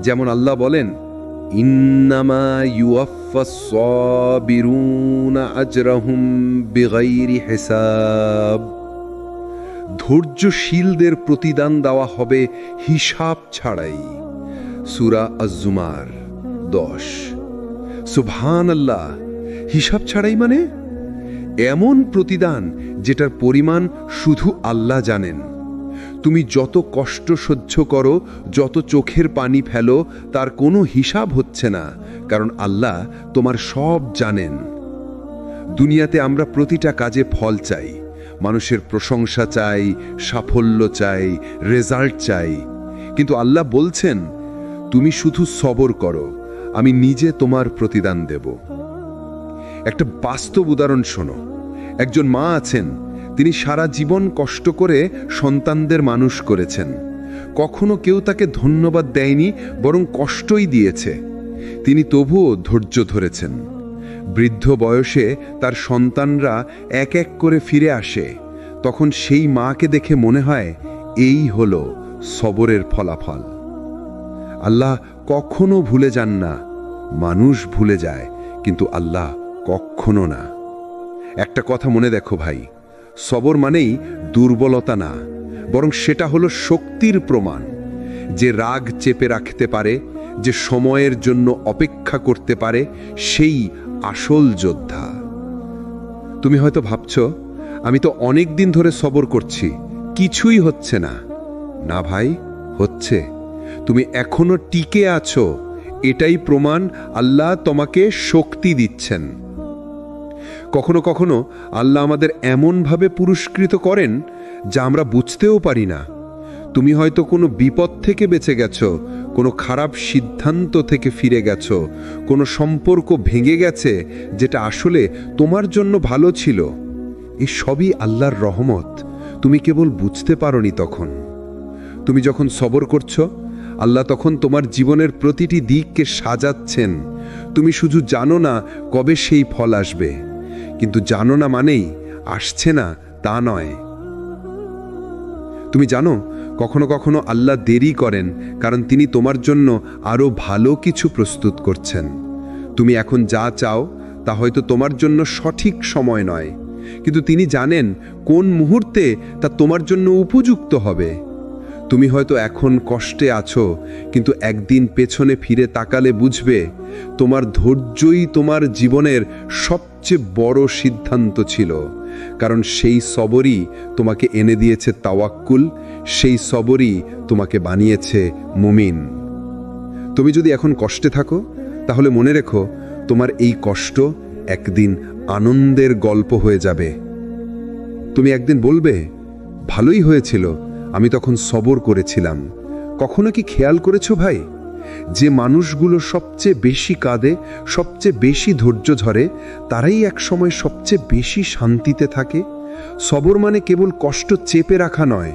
যেমন আল্লাহ বলেন, ইন্নামা ইউয়াফফাস সাবিরুনা আজরাহুম বিগাইরি হিসাব। ধৈর্যশীলদের প্রতিদান দেওয়া হবে হিসাব ছাড়াই। সূরা আজ-জুমার 10। সুবহানাল্লাহ। হিসাব ছাড়াই মানে এমন প্রতিদান যেটার পরিমাণ শুধু আল্লাহ জানেন। তুমি যত কষ্ট সহ্য করো, যত চোখের পানি ফেলো, তার কোনো হিসাব হচ্ছে না, কারণ আল্লাহ তোমার সব জানেন। দুনিয়াতে আমরা প্রতিটা কাজে ফল চাই, মানুষের প্রশংসা চাই, সাফল্য চাই, রেজাল্ট চাই, কিন্তু আল্লাহ বলছেন, তুমি শুধু সবর করো, আমি নিজে তোমার প্রতিদান দেব। একটা বাস্তব উদাহরণ শোনো। একজন মা আছেন, তিনি সারা জীবন কষ্ট করে সন্তানদের মানুষ করেছেন। কখনো কেউ তাকে ধন্যবাদ দেয়নি, বরং কষ্টই দিয়েছে। তিনি তবুও ধৈর্য ধরেছেন। বৃদ্ধ বয়সে তার সন্তানরা এক এক করে ফিরে আসে, তখন সেই মাকে দেখে মনে হয় এই হলো সবরের ফলাফল। আল্লাহ কখনো ভুলে যান না। মানুষ ভুলে যায়, কিন্তু আল্লাহ কখনো না। একটা কথা মনে দেখো ভাই, সবর মানেই দুর্বলতা না, বরং সেটা হলো শক্তির প্রমাণ। যে রাগ চেপে রাখতে পারে, যে সময়ের জন্য অপেক্ষা করতে পারে, সেই আসল যোদ্ধা। তুমি হয়তো ভাবছ, আমি তো অনেক দিন ধরে সবর করছি, কিছুই হচ্ছে না। না ভাই, হচ্ছে। তুমি এখনো টিকে আছো, এটাই প্রমাণ আল্লাহ তোমাকে শক্তি দিচ্ছেন। কখনো কখনো আল্লাহ আমাদের এমনভাবে পুরস্কৃত করেন যা আমরা বুঝতেও পারি না। তুমি হয়তো কোনো বিপদ থেকে বেঁচে গেছো, কোনো খারাপ সিদ্ধান্ত থেকে ফিরে গেছো, কোনো সম্পর্ক ভেঙে গেছে যেটা আসলে তোমার জন্য ভালো ছিল। এই সবই আল্লাহর রহমত, তুমি কেবল বুঝতে পারোনি তখন। তুমি যখন সবর করছো, আল্লাহ তখন তোমার জীবনের প্রতিটি দিককে সাজাচ্ছেন। তুমি শুধু জানো না কবে সেই ফল আসবে, কিন্তু জানো না মানেই আসছে না তা নয়। তুমি জানো, কখনো কখনো আল্লাহ দেরি করেন, কারণ তিনি তোমার জন্য আরো ভালো কিছু প্রস্তুত করছেন। তুমি এখন যা চাও তা হয়তো তোমার জন্য সঠিক সময় নয়, কিন্তু তিনি জানেন কোন মুহূর্তে তা তোমার জন্য উপযুক্ত হবে। তুমি হয়তো এখন কষ্টে আছো, কিন্তু একদিন পেছনে ফিরে তাকালে বুঝবে তোমার ধৈর্যই তোমার জীবনের সবচেয়ে বড় সিদ্ধান্ত ছিল। কারণ সেই সবরই তোমাকে এনে দিয়েছে তাওয়াক্কুল, সেই সবরই তোমাকে বানিয়েছে মুমিন। তুমি যদি এখন কষ্টে থাকো, তাহলে মনে রেখো তোমার এই কষ্ট একদিন আনন্দের গল্প হয়ে যাবে। তুমি একদিন বলবে, ভালোই হয়েছিল, আমি তখন সবর করেছিলাম। কখনো কি খেয়াল করেছো ভাই, যে মানুষগুলো সবচেয়ে বেশি কাঁদে, সবচেয়ে বেশি ধৈর্য ধরে, তারাই একসময় সবচেয়ে বেশি শান্তিতে থাকে। সবর মানে কেবল কষ্ট চেপে রাখা নয়,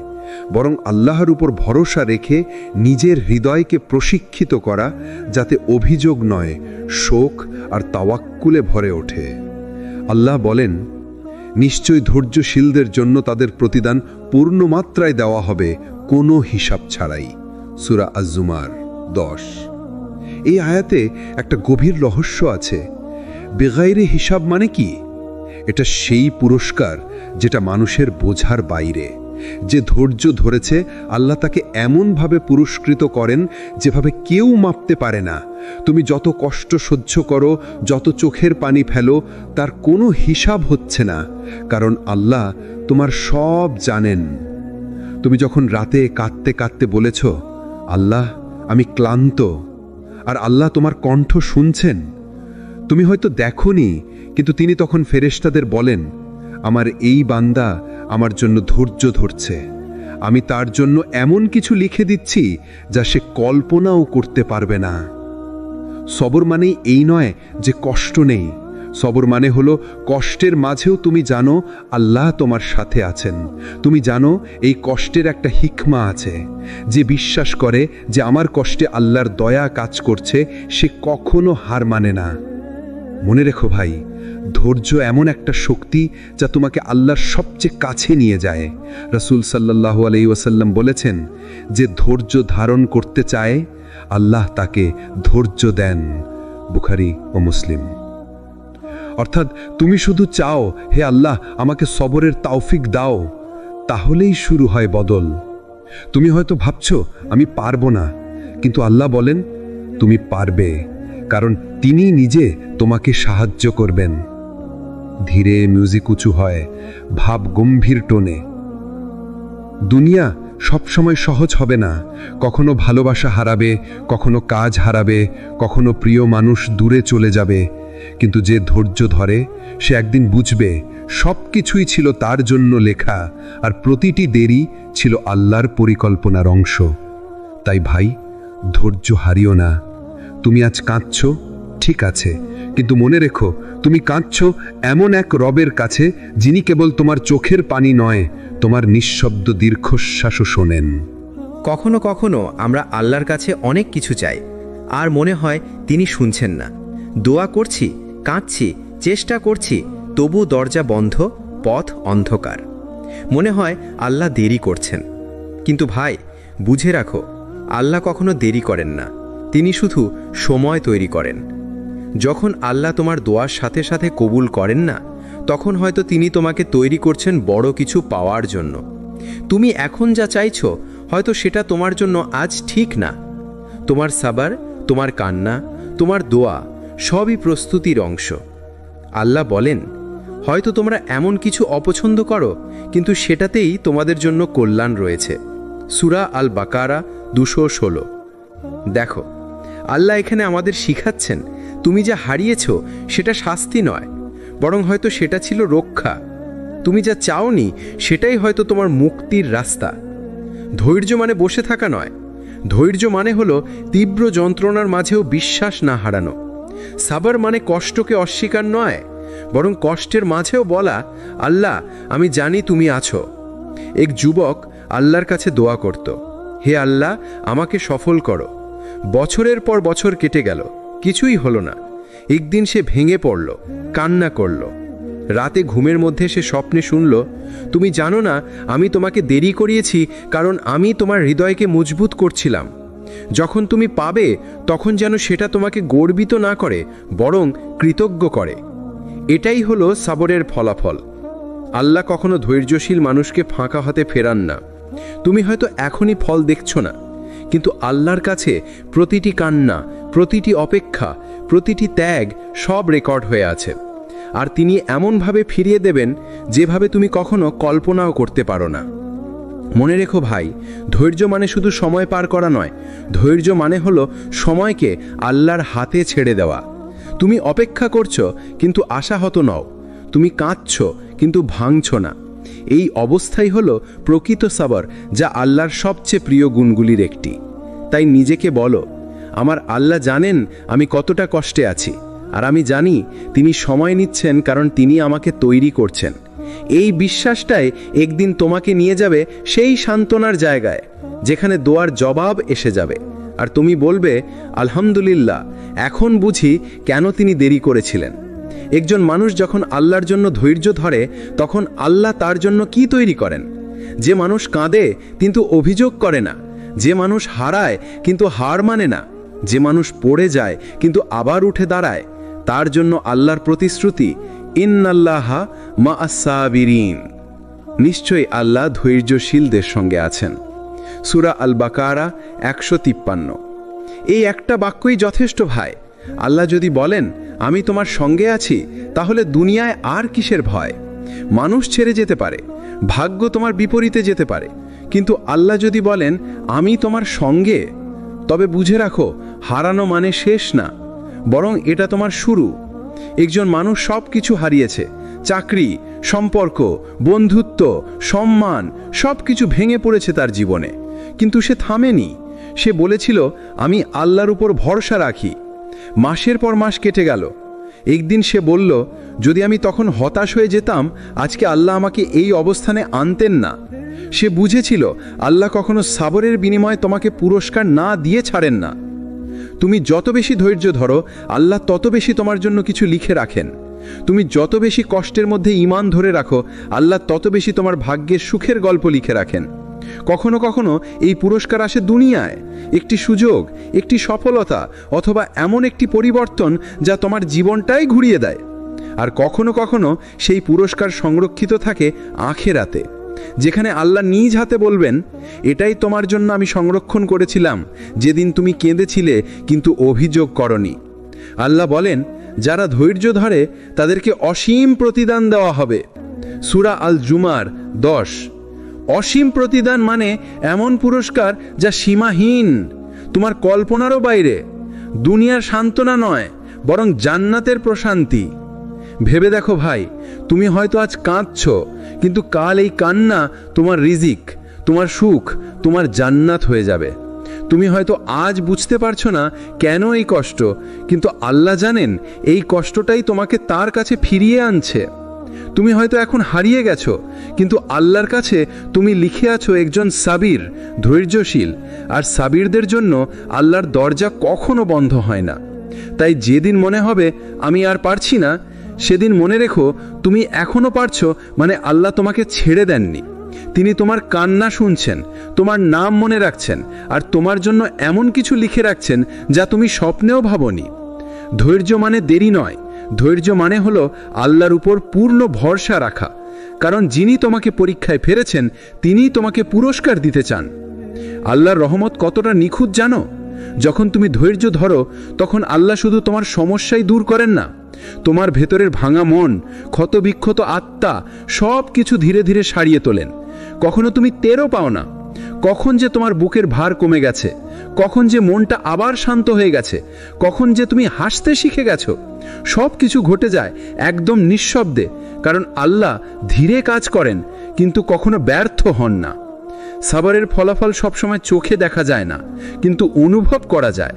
বরং আল্লাহর উপর ভরসা রেখে নিজের হৃদয়কে প্রশিক্ষিত করা, যাতে অভিযোগ নয়, শোক আর তাওয়াক্কুলে ভরে ওঠে। আল্লাহ বলেন, নিশ্চয় ধৈর্যশীলদের জন্য তাদের প্রতিদান পূর্ণ মাত্রায় দেওয়া হবে, কোনো হিসাব ছাড়াই। সূরা আজ-জুমার 10। এই আয়াতে একটা গভীর রহস্য আছে। বেগাইরে হিসাব মানে কি? এটা সেই পুরস্কার যেটা মানুষের বোঝার বাইরে। যে ধৈর্য ধরেছে, আল্লাহ তাকে এমনভাবে পুরস্কৃত করেন যেভাবে কেউ মাপতে পারে না। তুমি যত কষ্ট সহ্য করো, যত চোখের পানি ফেলো, তার কোনো হিসাব হচ্ছে না, কারণ আল্লাহ তোমার সব জানেন। তুমি যখন রাতে কাঁদতে কাঁদতে বলেছ, আল্লাহ আমি ক্লান্ত, আর আল্লাহ তোমার কণ্ঠ শুনছেন। তুমি হয়তো দেখোনি, কিন্তু তিনি তখন ফেরেশতাদের বলেন, আমার এই বান্দা আমার জন্য ধৈর্য ধরছে, আমি তার জন্য এমন কিছু লিখে দিচ্ছি যা সে কল্পনাও করতে পারবে না। সবর মানেই এই নয় যে কষ্ট নেই। সবর মানে হলো কষ্টের মাঝেও তুমি জানো আল্লাহ তোমার সাথে আছেন। তুমি জানো এই কষ্টের একটা হিকমা আছে। যে বিশ্বাস করে যে আমার কষ্টে আল্লাহর দয়া কাজ করছে, সে কখনো হার মানে না। মনে রেখো ভাই, ধৈর্য এমন একটা শক্তি যা তোমাকে আল্লাহর সবচেয়ে কাছে নিয়ে যায়। রাসূল সাল্লাল্লাহু আলাইহি ওয়াসাল্লাম বলেছেন, যে ধৈর্য ধারণ করতে চায় আল্লাহ তাকে ধৈর্য দেন। বুখারী ও মুসলিম। অর্থাৎ তুমি শুধু চাও, হে আল্লাহ আমাকে সবরের তৌফিক দাও, তাহলেই শুরু হয় বদল। তুমি হয়তো ভাবছো আমি পারবো না, কিন্তু আল্লাহ বলেন তুমি পারবে, কারণ তিনি নিজে তোমাকে সাহায্য করবেন। ধীরে মিউজিক উঁচু হয়, ভাব গম্ভীর টোনে। দুনিয়া সবসময় সহজ হবে না। কখনো ভালোবাসা হারাবে, কখনো কাজ হারাবে, কখনো প্রিয় মানুষ দূরে চলে যাবে। কিন্তু যে ধৈর্য ধরে, সে একদিন বুঝবে সব কিছুই ছিল তার জন্য লেখা, আর প্রতিটি দেরি ছিল আল্লাহর পরিকল্পনার অংশ। তাই ভাই, ধৈর্য হারিও না। তুমি আজ কাঁদছো, ঠিক আছে, কিন্তু মনে রেখো তুমি কাঁদছো এমন এক রবের কাছে যিনি কেবল তোমার চোখের পানি নয়, তোমার নিঃশব্দ দীর্ঘশ্বাসও শোনেন। কখনো কখনো আমরা আল্লাহর কাছে অনেক কিছু চাই, আর মনে হয় তিনি শুনছেন না। দোয়া করছি, কাঁদছি, চেষ্টা করছি, তবু দরজা বন্ধ, পথ অন্ধকার। মনে হয় আল্লাহ দেরি করছেন। কিন্তু ভাই, বুঝে রাখো, আল্লাহ কখনো দেরি করেন না। তিনি শুধু সময় তৈরি করেন। যখন আল্লাহ তোমার দোয়ার সাথে সাথে কবুল করেন না, তখন হয়তো তিনি তোমাকে তৈরি করছেন বড় কিছু পাওয়ার জন্য। তুমি এখন যা চাইছো, হয়তো সেটা তোমার জন্য আজ ঠিক না। তোমার সাবার, তোমার কান্না, তোমার দোয়া সবই প্রস্তুতির অংশ। আল্লাহ বলেন, হয়তো তোমরা এমন কিছু অপছন্দ করো, কিন্তু সেটাতেই তোমাদের জন্য কল্যাণ রয়েছে। সূরা আল বাকারা 216। দেখো, আল্লাহ এখানে আমাদের শিখাচ্ছেন, তুমি যা হারিয়েছো সেটা শাস্তি নয়, বরং হয়তো সেটা ছিল রক্ষা। তুমি যা চাওনি সেটাই হয়তো তোমার মুক্তির রাস্তা। ধৈর্য মানে বসে থাকা নয়। ধৈর্য মানে হলো তীব্র যন্ত্রণার মাঝেও বিশ্বাস না হারানো। সাবর মানে কষ্টকে অস্বীকার নয়, বরং কষ্টের মাঝেও বলা, আল্লাহ আমি জানি তুমি আছো। এক যুবক আল্লাহর কাছে দোয়া করত, হে আল্লাহ আমাকে সফল করো। বছরের পর বছর কেটে গেল, কিছুই হলো না। একদিন সে ভেঙে পড়ল, কান্না করল। রাতে ঘুমের মধ্যে সে স্বপ্নে শুনল, তুমি জানো না আমি তোমাকে দেরি করিয়েছি, কারণ আমি তোমার হৃদয়কে মজবুত করছিলাম। যখন তুমি পাবে, তখন যেন সেটা তোমাকে গর্বিত না করে, বরং কৃতজ্ঞ করে। এটাই হলো সাবরের ফলাফল। আল্লাহ কখনো ধৈর্যশীল মানুষকে ফাঁকা হাতে ফেরান না। তুমি হয়তো এখনই ফল দেখছো না, কিন্তু আল্লাহর কাছে প্রতিটি কান্না, প্রতিটি অপেক্ষা, প্রতিটি ত্যাগ সব রেকর্ড হয়ে আছে। আর তিনি এমনভাবে ফিরিয়ে দেবেন যেভাবে তুমি কখনো কল্পনাও করতে পারো না। মনে রেখো ভাই, ধৈর্য মানে শুধু সময় পার করা নয়। ধৈর্য মানে হলো সময়কে আল্লাহর হাতে ছেড়ে দেওয়া। তুমি অপেক্ষা করছো কিন্তু আশাহত নও। তুমি কাঁদছো কিন্তু ভাঙছো না। এই অবস্থাই হলো প্রকৃত সাবর, যা আল্লাহর সবচেয়ে প্রিয় গুণগুলির একটি। তাই নিজেকে বলো, আমার আল্লাহ জানেন আমি কতটা কষ্টে আছি, আর আমি জানি তিনি সময় নিচ্ছেন কারণ তিনি আমাকে তৈরি করছেন। এই বিশ্বাসটাই একদিন তোমাকে নিয়ে যাবে সেই সান্ত্বনার জায়গায় যেখানে দোয়ার জবাব এসে যাবে, আর তুমি বলবে, আলহামদুলিল্লাহ, এখন বুঝি কেন তিনি দেরি করেছিলেন। একজন মানুষ যখন আল্লাহর জন্য ধৈর্য ধরে, তখন আল্লাহ তার জন্য কি তৈরি করেন? যে মানুষ কাঁদে কিন্তু অভিযোগ করে না, যে মানুষ হারায় কিন্তু হার মানে না, যে মানুষ পড়ে যায় কিন্তু আবার উঠে দাঁড়ায়, তার জন্য আল্লাহর প্রতিশ্রুতি, ইন্নাল্লাহা মা'আস সাবিরিন। নিশ্চয়ই আল্লাহ ধৈর্যশীলদের সঙ্গে আছেন। সূরা আল বাকারা 153। এই একটা বাক্যই যথেষ্ট ভাই। আল্লাহ যদি বলেন আমি তোমার সঙ্গে আছি, তাহলে দুনিয়ায় আর কিসের ভয়? মানুষ ছেড়ে যেতে পারে, ভাগ্য তোমার বিপরীতে যেতে পারে, কিন্তু আল্লাহ যদি বলেন আমি তোমার সঙ্গে, তবে বুঝে রাখো, হারানো মানে শেষ না, বরং এটা তোমার শুরু। একজন মানুষ সব কিছু হারিয়েছে, চাকরি, সম্পর্ক, বন্ধুত্ব, সম্মান, সব কিছু ভেঙে পড়েছে তার জীবনে, কিন্তু সে থামেনি। সে বলেছিল আমি আল্লাহর উপর ভরসা রাখি। মাসের পর মাস কেটে গেল। একদিন সে বলল, যদি আমি তখন হতাশ হয়ে যেতাম, আজকে আল্লাহ আমাকে এই অবস্থানে আনতেন না। সে বুঝেছিল আল্লাহ কখনো সাবরের বিনিময়ে তোমাকে পুরস্কার না দিয়ে ছাড়েন না। তুমি যত বেশি ধৈর্য ধরো, আল্লাহ তত বেশি তোমার জন্য কিছু লিখে রাখেন। তুমি যত বেশি কষ্টের মধ্যে ঈমান ধরে রাখো, আল্লাহ তত বেশি তোমার ভাগ্যের সুখের গল্প লিখে রাখেন। কখনো কখনো এই পুরস্কার আসে দুনিয়ায়, একটি সুযোগ, একটি সফলতা, অথবা এমন একটি পরিবর্তন যা তোমার জীবনটাই ঘুরিয়ে দেয়। আর কখনো কখনো সেই পুরস্কার সংরক্ষিত থাকে আখিরাতে, যেখানে আল্লাহ নিজ হাতে বলবেন, এটাই তোমার জন্য আমি সংরক্ষণ করেছিলাম যেদিন তুমি কেঁদেছিলে কিন্তু অভিযোগ করনি। আল্লাহ বলেন, যারা ধৈর্য ধরে তাদেরকে অসীম প্রতিদান দেওয়া হবে। সূরা আল জুমার 10। অসীম প্রতিদান মানে এমন পুরস্কার যা সীমাহীন, তোমার কল্পনারও বাইরে। দুনিয়ার সান্ত্বনা নয়, বরং জান্নাতের প্রশান্তি। ভেবে দেখো ভাই, তুমি হয়তো আজ কাঁদছো, কিন্তু কাল এই কান্না তোমার রিজিক, তোমার সুখ, তোমার জান্নাত হয়ে যাবে। তুমি হয়তো আজ বুঝতে পারছো না কেন এই কষ্ট, কিন্তু আল্লাহ জানেন এই কষ্টটাই তোমাকে তার কাছে ফিরিয়ে আনছে। তুমি হয়তো এখন হারিয়ে গেছো, কিন্তু আল্লাহর কাছে তুমি লিখে আছো একজন সাবির, ধৈর্যশীল। আর সাবিরদের জন্য আল্লাহর দরজা কখনো বন্ধ হয় না। তাই যেদিন মনে হবে আমি আর পারছি না, সেদিন মনে রেখো তুমি এখনো পারছো, মানে আল্লাহ তোমাকে ছেড়ে দেননি। তিনি তোমার কান্না শুনছেন, তোমার নাম মনে রাখছেন, আর তোমার জন্য এমন কিছু লিখে রাখছেন যা তুমি স্বপ্নেও ভাবনি। ধৈর্য মানে দেরি নয়, ধৈর্য মানে হলো আল্লাহর উপর পূর্ণ ভরসা রাখা। কারণ যিনি তোমাকে পরীক্ষায় ফেলেছেন, তিনিই তোমাকে পুরস্কার দিতে চান। আল্লাহর রহমত কতটা নিখুঁত জানো? যখন তুমি ধৈর্য ধরো, তখন আল্লাহ শুধু তোমার সমস্যাই দূর করেন না, তোমার ভেতরের ভাঙা মন, ক্ষতবিক্ষত আত্মা, সব কিছু ধীরে ধীরে সারিয়ে তোলেন। কখনো তুমি টেরও পাও না কখন যে তোমার বুকের ভার কমে গেছে, কখন যে মনটা আবার শান্ত হয়ে গেছে, কখন যে তুমি হাসতে শিখে গেছো। সব কিছু ঘটে যায় একদম নিঃশব্দে, কারণ আল্লাহ ধীরে কাজ করেন, কিন্তু কখনো ব্যর্থ হন না। সাবরের ফলাফল সবসময় চোখে দেখা যায় না, কিন্তু অনুভব করা যায়।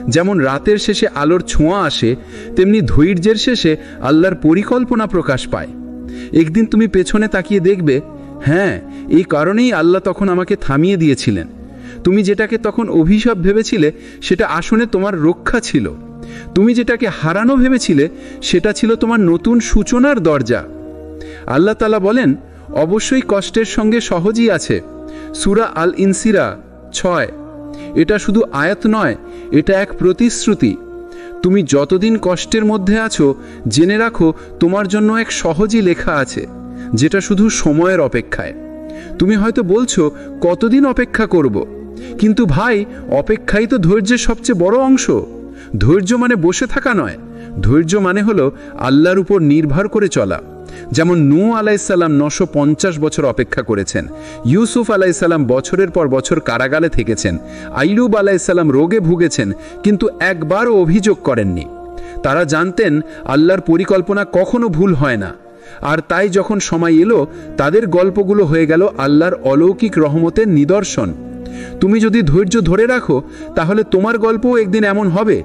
যেমন রাতের শেষে আলোর ছোঁয়া আসে, তেমনি ধৈর্যের শেষে আল্লাহর পরিকল্পনা প্রকাশ পায়। একদিন তুমি পেছনে তাকিয়ে দেখবে, হ্যাঁ, এই কারণেই আল্লাহ তখন আমাকে থামিয়ে দিয়েছিলেন। তুমি যেটাকে তখন অভিশাপ ভেবেছিলে, সেটা আসলে তোমার রক্ষা ছিল। তুমি যেটাকে হারানো ভেবেছিলে, সেটা ছিল তোমার নতুন সূচনার দরজা। আল্লাহ তাআলা বলেন, অবশ্যই কষ্টের সঙ্গে সহজই আছে। সূরা আল ইনসিরা 6। এটা শুধু আয়াত নয়, এটা এক প্রতিশ্রুতি। তুমি যতদিন কষ্টের মধ্যে আছো, জেনে রাখো তোমার জন্য এক সহজই লেখা আছে, যেটা শুধু সময়ের অপেক্ষায়। তুমি হয়তো বলছো, কতদিন অপেক্ষা করব? কিন্তু ভাই, অপেক্ষাই তো ধৈর্যের সবচেয়ে বড় অংশ। ধৈর্য মানে বসে থাকা নয়, ধৈর্য মানে হলো আল্লাহর উপর নির্ভর করে চলা। যেমন নূহ আলাইহিসসালাম 950 বছর অপেক্ষা করেছেন, ইউসুফ আলাইহিসসালাম বছরের পর বছর কারাগারে থেকেছেন, আইয়ুব আলাইহিসসালাম রোগে ভুগেছেন, কিন্তু একবারও অভিযোগ করেননি। তারা জানতেন আল্লাহর পরিকল্পনা কখনো ভুল হয় না। আর তাই যখন সময় এলো, তাদের গল্পগুলো হয়ে গেল আল্লাহর অলৌকিক রহমতের নিদর্শন। তুমি যদি ধৈর্য ধরে রাখো, তাহলে তোমার গল্পও একদিন এমন হবে।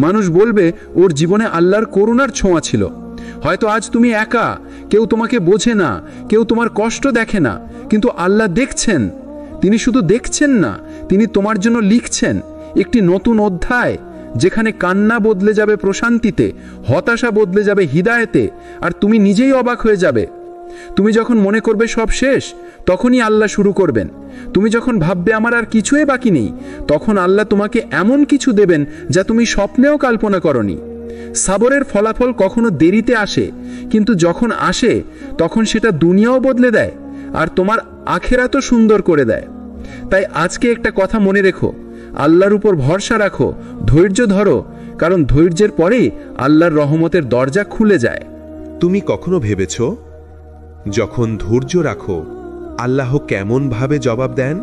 মানুষ বলবে, ওর জীবনে আল্লাহর করুণার ছোঁয়া ছিল। হয়তো আজ তুমি একা, কেউ তোমাকে বোঝে না, কেউ তোমার কষ্ট দেখে না, কিন্তু আল্লাহ দেখছেন। তিনি শুধু দেখছেন না, তিনি তোমার জন্য লিখছেন একটি নতুন অধ্যায়, যেখানে কান্না বদলে যাবে প্রশান্তিতে, হতাশা বদলে যাবে হিদায়েতে, আর তুমি নিজেই অবাক হয়ে যাবে। তুমি যখন মনে করবে সব শেষ, তখনই আল্লাহ শুরু করবেন। তুমি যখন ভাববে আমার আর কিছুই বাকি নেই, তখন আল্লাহ তোমাকে এমন কিছু দেবেন যা তুমি স্বপ্নেও কল্পনা করনি। সাবরের ফলাফল কখনো দেরিতে আসে, কিন্তু যখন আসে তখন সেটা দুনিয়াও বদলে দেয় আর তোমার আখিরাতও সুন্দর করে দেয়। তাই আজকে একটা কথা মনে রেখো, আল্লাহর উপর ভরসা রাখো, ধৈর্য ধরো, কারণ ধৈর্যের পরেই আল্লাহর রহমতের দরজা খুলে যায়। তুমি কখনো ভেবেছ যখন ধৈর্য রাখো আল্লাহ কেমনভাবে জবাব দেন?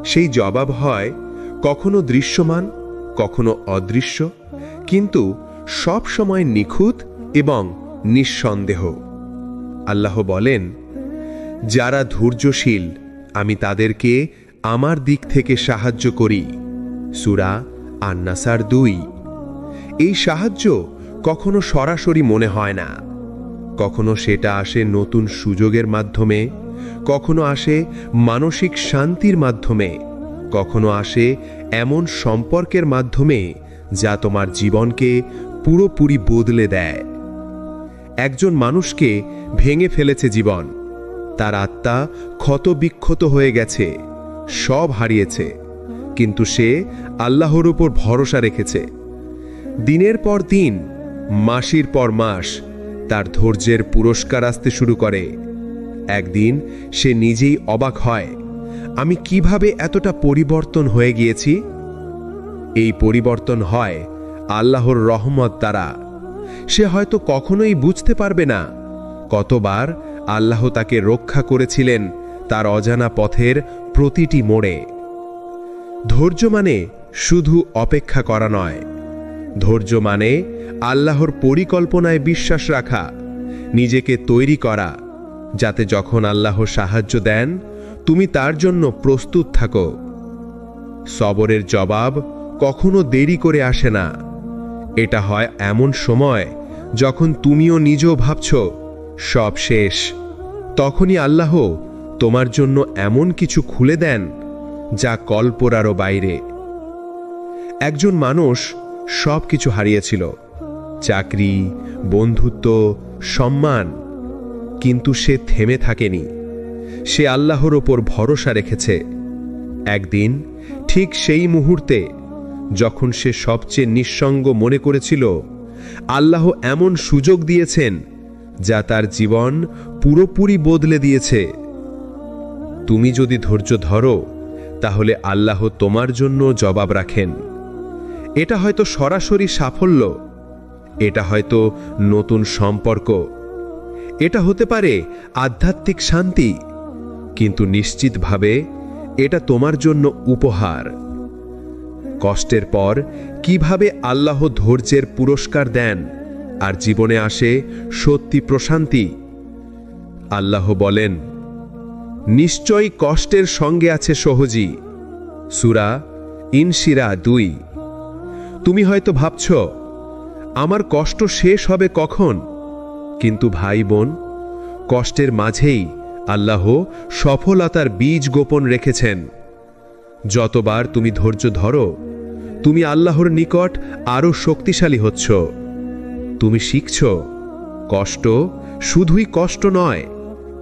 সেই জবাব হয় কখনো দৃশ্যমান, কখনো অদৃশ্য, কিন্তু সব সময় নিখুঁত এবং নিঃসন্দেহ। আল্লাহ বলেন, যারা ধৈর্যশীল আমি তাদেরকে আমার দিক থেকে সাহায্য করি। সূরা আন-নাসার 2। এই সাহায্য কখনো সরাসরি মনে হয় না, কখনো সেটা আসে নতুন সুযোগের মাধ্যমে, কখনো আসে মানসিক শান্তির মাধ্যমে, কখনো আসে এমন সম্পর্কের মাধ্যমে যা তোমার জীবনকে পুরোপুরি বদলে দেয়। একজন মানুষকে ভেঙে ফেলেছে জীবন, তার আত্মা ক্ষতবিক্ষত হয়ে গেছে, সব হারিয়েছে, কিন্তু সে আল্লাহর উপর ভরসা রেখেছে। দিনের পর দিন, মাসের পর মাস তার ধৈর্যের পুরস্কার আসতে শুরু করে। একদিন সে নিজেই অবাক হয়, আমি কিভাবে এতটা পরিবর্তন হয়ে গিয়েছি? এই পরিবর্তন হয় আল্লাহর রহমত দ্বারা। সে হয়তো কখনোই বুঝতে পারবে না কতবার আল্লাহ তাকে রক্ষা করেছিলেন তার অজানা পথের প্রতিটি মোড়ে। ধৈর্য মানে শুধু অপেক্ষা করা নয়, ধৈর্য মানে আল্লাহর পরিকল্পনায় বিশ্বাস রাখা, নিজেকে তৈরি করা, যাতে যখন আল্লাহ সাহায্য দেন তুমি তার জন্য প্রস্তুত থাকো। সবরের জবাব কখনো দেরি করে আসে না। এটা হয় এমন সময় যখন তুমিও নিজেও ভাবছ সব শেষ। তখনই আল্লাহ তোমার জন্য এমন কিছু খুলে দেন যা কল্পনারও বাইরে। একজন মানুষ সব কিছু হারিয়েছিল, চাকরি, বন্ধুত্ব, সম্মান, কিন্তু সে থেমে থাকেনি। সে আল্লাহর ওপর ভরসা রেখেছে। একদিন ঠিক সেই মুহূর্তে যখন সে সবচেয়ে নিঃসঙ্গ মনে করেছিল, আল্লাহ এমন সুযোগ দিয়েছেন যা তার জীবন পুরোপুরি বদলে দিয়েছে। তুমি যদি ধৈর্য ধরো, তাহলে আল্লাহ তোমার জন্য জবাব রাখেন। এটা হয়তো সরাসরি সাফল্য, এটা হয়তো নতুন সম্পর্ক, এটা হতে পারে আধ্যাত্মিক শান্তি, কিন্তু নিশ্চিতভাবে এটা তোমার জন্য উপহার। কষ্টের পর কিভাবে আল্লাহ ধৈর্যের পুরস্কার দেন আর জীবনে আসে সত্যি প্রশান্তি। আল্লাহ বলেন, নিশ্চয়ই কষ্টের সঙ্গে আছে সহজী। সূরা ইনশিরা 2। তুমি হয়তো ভাবছ আমার কষ্ট শেষ হবে কখন, কিন্তু ভাই বোন, কষ্টের মাঝেই আল্লাহ সফলতার বীজ গোপন রেখেছেন। যতবার তুমি ধৈর্য ধরো, তুমি আল্লাহর নিকট আরো শক্তিশালী হচ্ছ। তুমি শিখছ কষ্ট শুধুই কষ্ট নয়,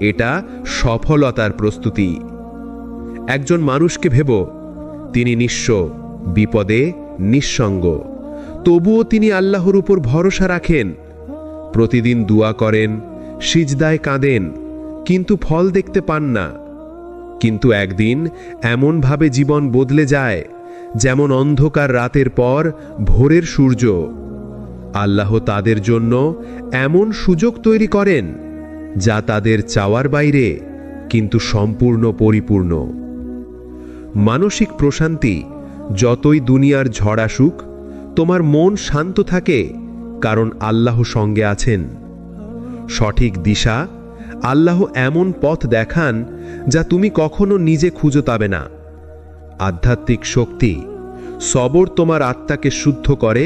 এটা সফলতার প্রস্তুতি। একজন মানুষকে ভেবো, তিনি নিঃস্ব, বিপদে নিঃসঙ্গ, তবুও তিনি আল্লাহর উপর ভরসা রাখেন। প্রতিদিন দোয়া করেন, সিজদায় কাঁদেন, কিন্তু ফল দেখতে পান না। কিন্তু একদিন এমনভাবে জীবন বদলে যায় যেমন অন্ধকার রাতের পর ভোরের সূর্য। আল্লাহ তাদের জন্য এমন সুযোগ তৈরি করেন যা তাদের চাওয়ার বাইরে, কিন্তু সম্পূর্ণ পরিপূর্ণ। মানসিক প্রশান্তি যতই দুনিয়ার ঝড় আসুক, তোমার মন শান্ত থাকে, কারণ আল্লাহ সঙ্গে আছেন। সঠিক দিশা আল্লাহ এমন পথ দেখান যা তুমি কখনো নিজে খুঁজে পাবে না। আধ্যাত্মিক শক্তি, সবর তোমার আত্মাকে শুদ্ধ করে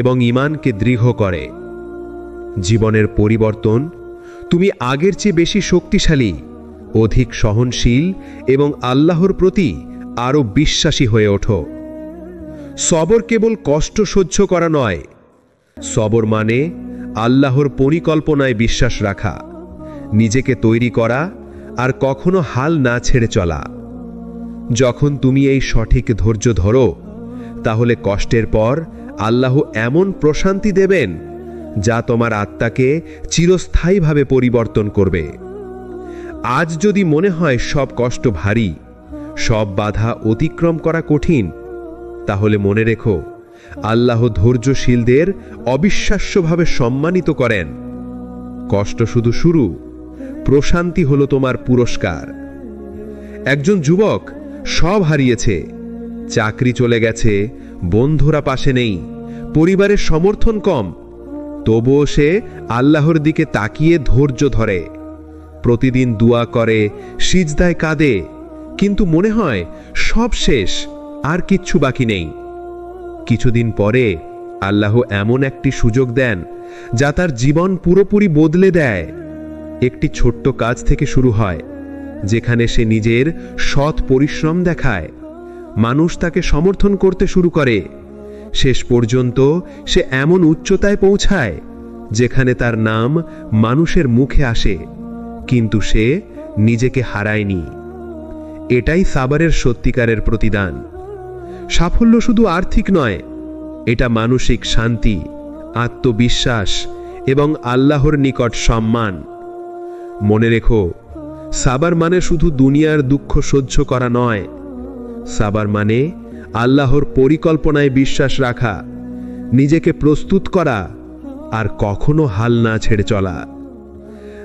এবং ঈমানকে দৃঢ় করে। জীবনের পরিবর্তন তুমি আগের চেয়ে বেশি শক্তিশালী, অধিক সহনশীল এবং আল্লাহর প্রতি আরও বিশ্বাসী হয়ে ওঠো। সবর কেবল কষ্ট সহ্য করা নয়, সবর মানে আল্লাহর পরিকল্পনায় বিশ্বাস রাখা, নিজেকে তৈরি করা আর কখনো হাল না ছেড়ে চলা। যখন তুমি এই সঠিক ধৈর্য ধরো, তাহলে কষ্টের পর আল্লাহ এমন প্রশান্তি দেবেন যা তোমার আত্মাকে চিরস্থায়ীভাবে পরিবর্তন করবে। আজ যদি মনে হয় সব কষ্ট ভারী, সব বাধা অতিক্রম করা কঠিন, তাহলে মনে রেখো আল্লাহ ধৈর্যশীলদের অবিশ্বাস্যভাবে সম্মানিত করেন। কষ্ট শুধু শুরু, প্রশান্তি হলো তোমার পুরস্কার। একজন যুবক সব হারিয়েছে, চাকরি চলে গেছে, বন্ধুরা পাশে নেই, পরিবারের সমর্থন কম, তবুও সে আল্লাহর দিকে তাকিয়ে ধৈর্য ধরে, প্রতিদিন দোয়া করে, সিজদায় কাঁদে, কিন্তু মনে হয় সব শেষ, আর কিচ্ছু বাকি নেই। কিছুদিন পরে আল্লাহ এমন একটি সুযোগ দেন যা তার জীবন পুরোপুরি বদলে দেয়। একটি ছোট্ট কাজ থেকে শুরু হয়, যেখানে সে নিজের সৎ পরিশ্রম দেখায়, মানুষ তাকে সমর্থন করতে শুরু করে। শেষ পর্যন্ত সে এমন উচ্চতায় পৌঁছায় যেখানে তার নাম মানুষের মুখে আসে, কিন্তু সে নিজেকে হারায়নি। এটাই সাবরের সত্যিকারের প্রতিদান। সাফল্য শুধু আর্থিক নয়, এটা মানসিক শান্তি, আত্মবিশ্বাস এবং আল্লাহর নিকট সম্মান। মনে রেখো, সাবার মানে শুধু দুনিয়ার দুঃখ সহ্য করা নয়, সাবার মানে আল্লাহর পরিকল্পনায় বিশ্বাস রাখা, নিজেকে প্রস্তুত করা আর কখনো হাল না ছেড়ে চলা।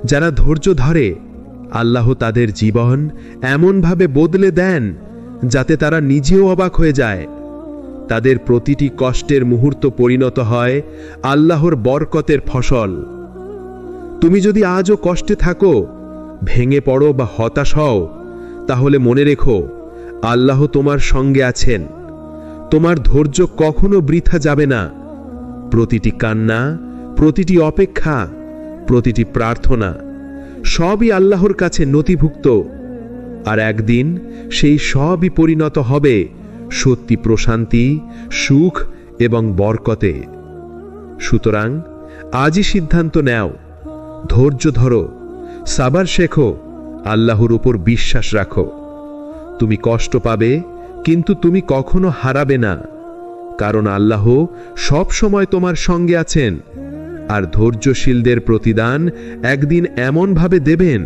যারা ধৈর্য ধরে, আল্লাহ তাদের জীবন এমনভাবে বদলে দেন যাতে তারা নিজেও অবাক হয়ে যায়। তাদের প্রতিটি কষ্টের মুহূর্ত পরিণত হয় আল্লাহর বরকতের ফসল। তুমি যদি আজও কষ্টে থাকো, ভেঙে পড়ো বা হতাশ হও, তাহলে মনে রেখো আল্লাহ তোমার সঙ্গে আছেন। তোমার ধৈর্য কখনো বৃথা যাবে না। প্রতিটি কান্না, প্রতিটি অপেক্ষা, প্রতিটি প্রার্থনা সবই আল্লাহর কাছে নথিভুক্ত, আর একদিন সেই সবই পরিণত হবে সত্যি প্রশান্তি, সুখ এবং বরকতে। সুতরাং আজই সিদ্ধান্ত নাও, ধৈর্য ধরো, সাবার শেখো, আল্লাহর উপর বিশ্বাস রাখো। তুমি কষ্ট পাবে, কিন্তু তুমি কখনো হারাবে না, কারণ আল্লাহ সব সময় তোমার সঙ্গে আছেন। আর ধৈর্যশীলদের প্রতিদান একদিন এমনভাবে দেবেন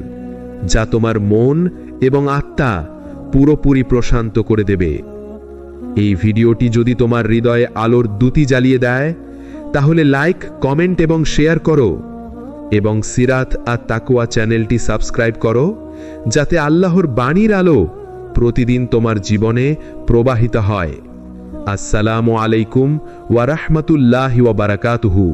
যা তোমার মন এবং আত্মা পুরোপুরি প্রশান্ত করে দেবে। এই ভিডিওটি যদি তোমার হৃদয়ে আলোর দ্যুতি জ্বালিয়ে দেয়, তাহলে লাইক, কমেন্ট এবং শেয়ার করো, এবং সিরাত আর তাকওয়া চ্যানেলটি সাবস্ক্রাইব করো, যাতে আল্লাহর বাণীর আলো প্রতিদিন তোমার জীবনে প্রবাহিত হয়। আসসালামু আলাইকুম ওয়া রাহমাতুল্লাহি ওয়া বারাকাতুহু।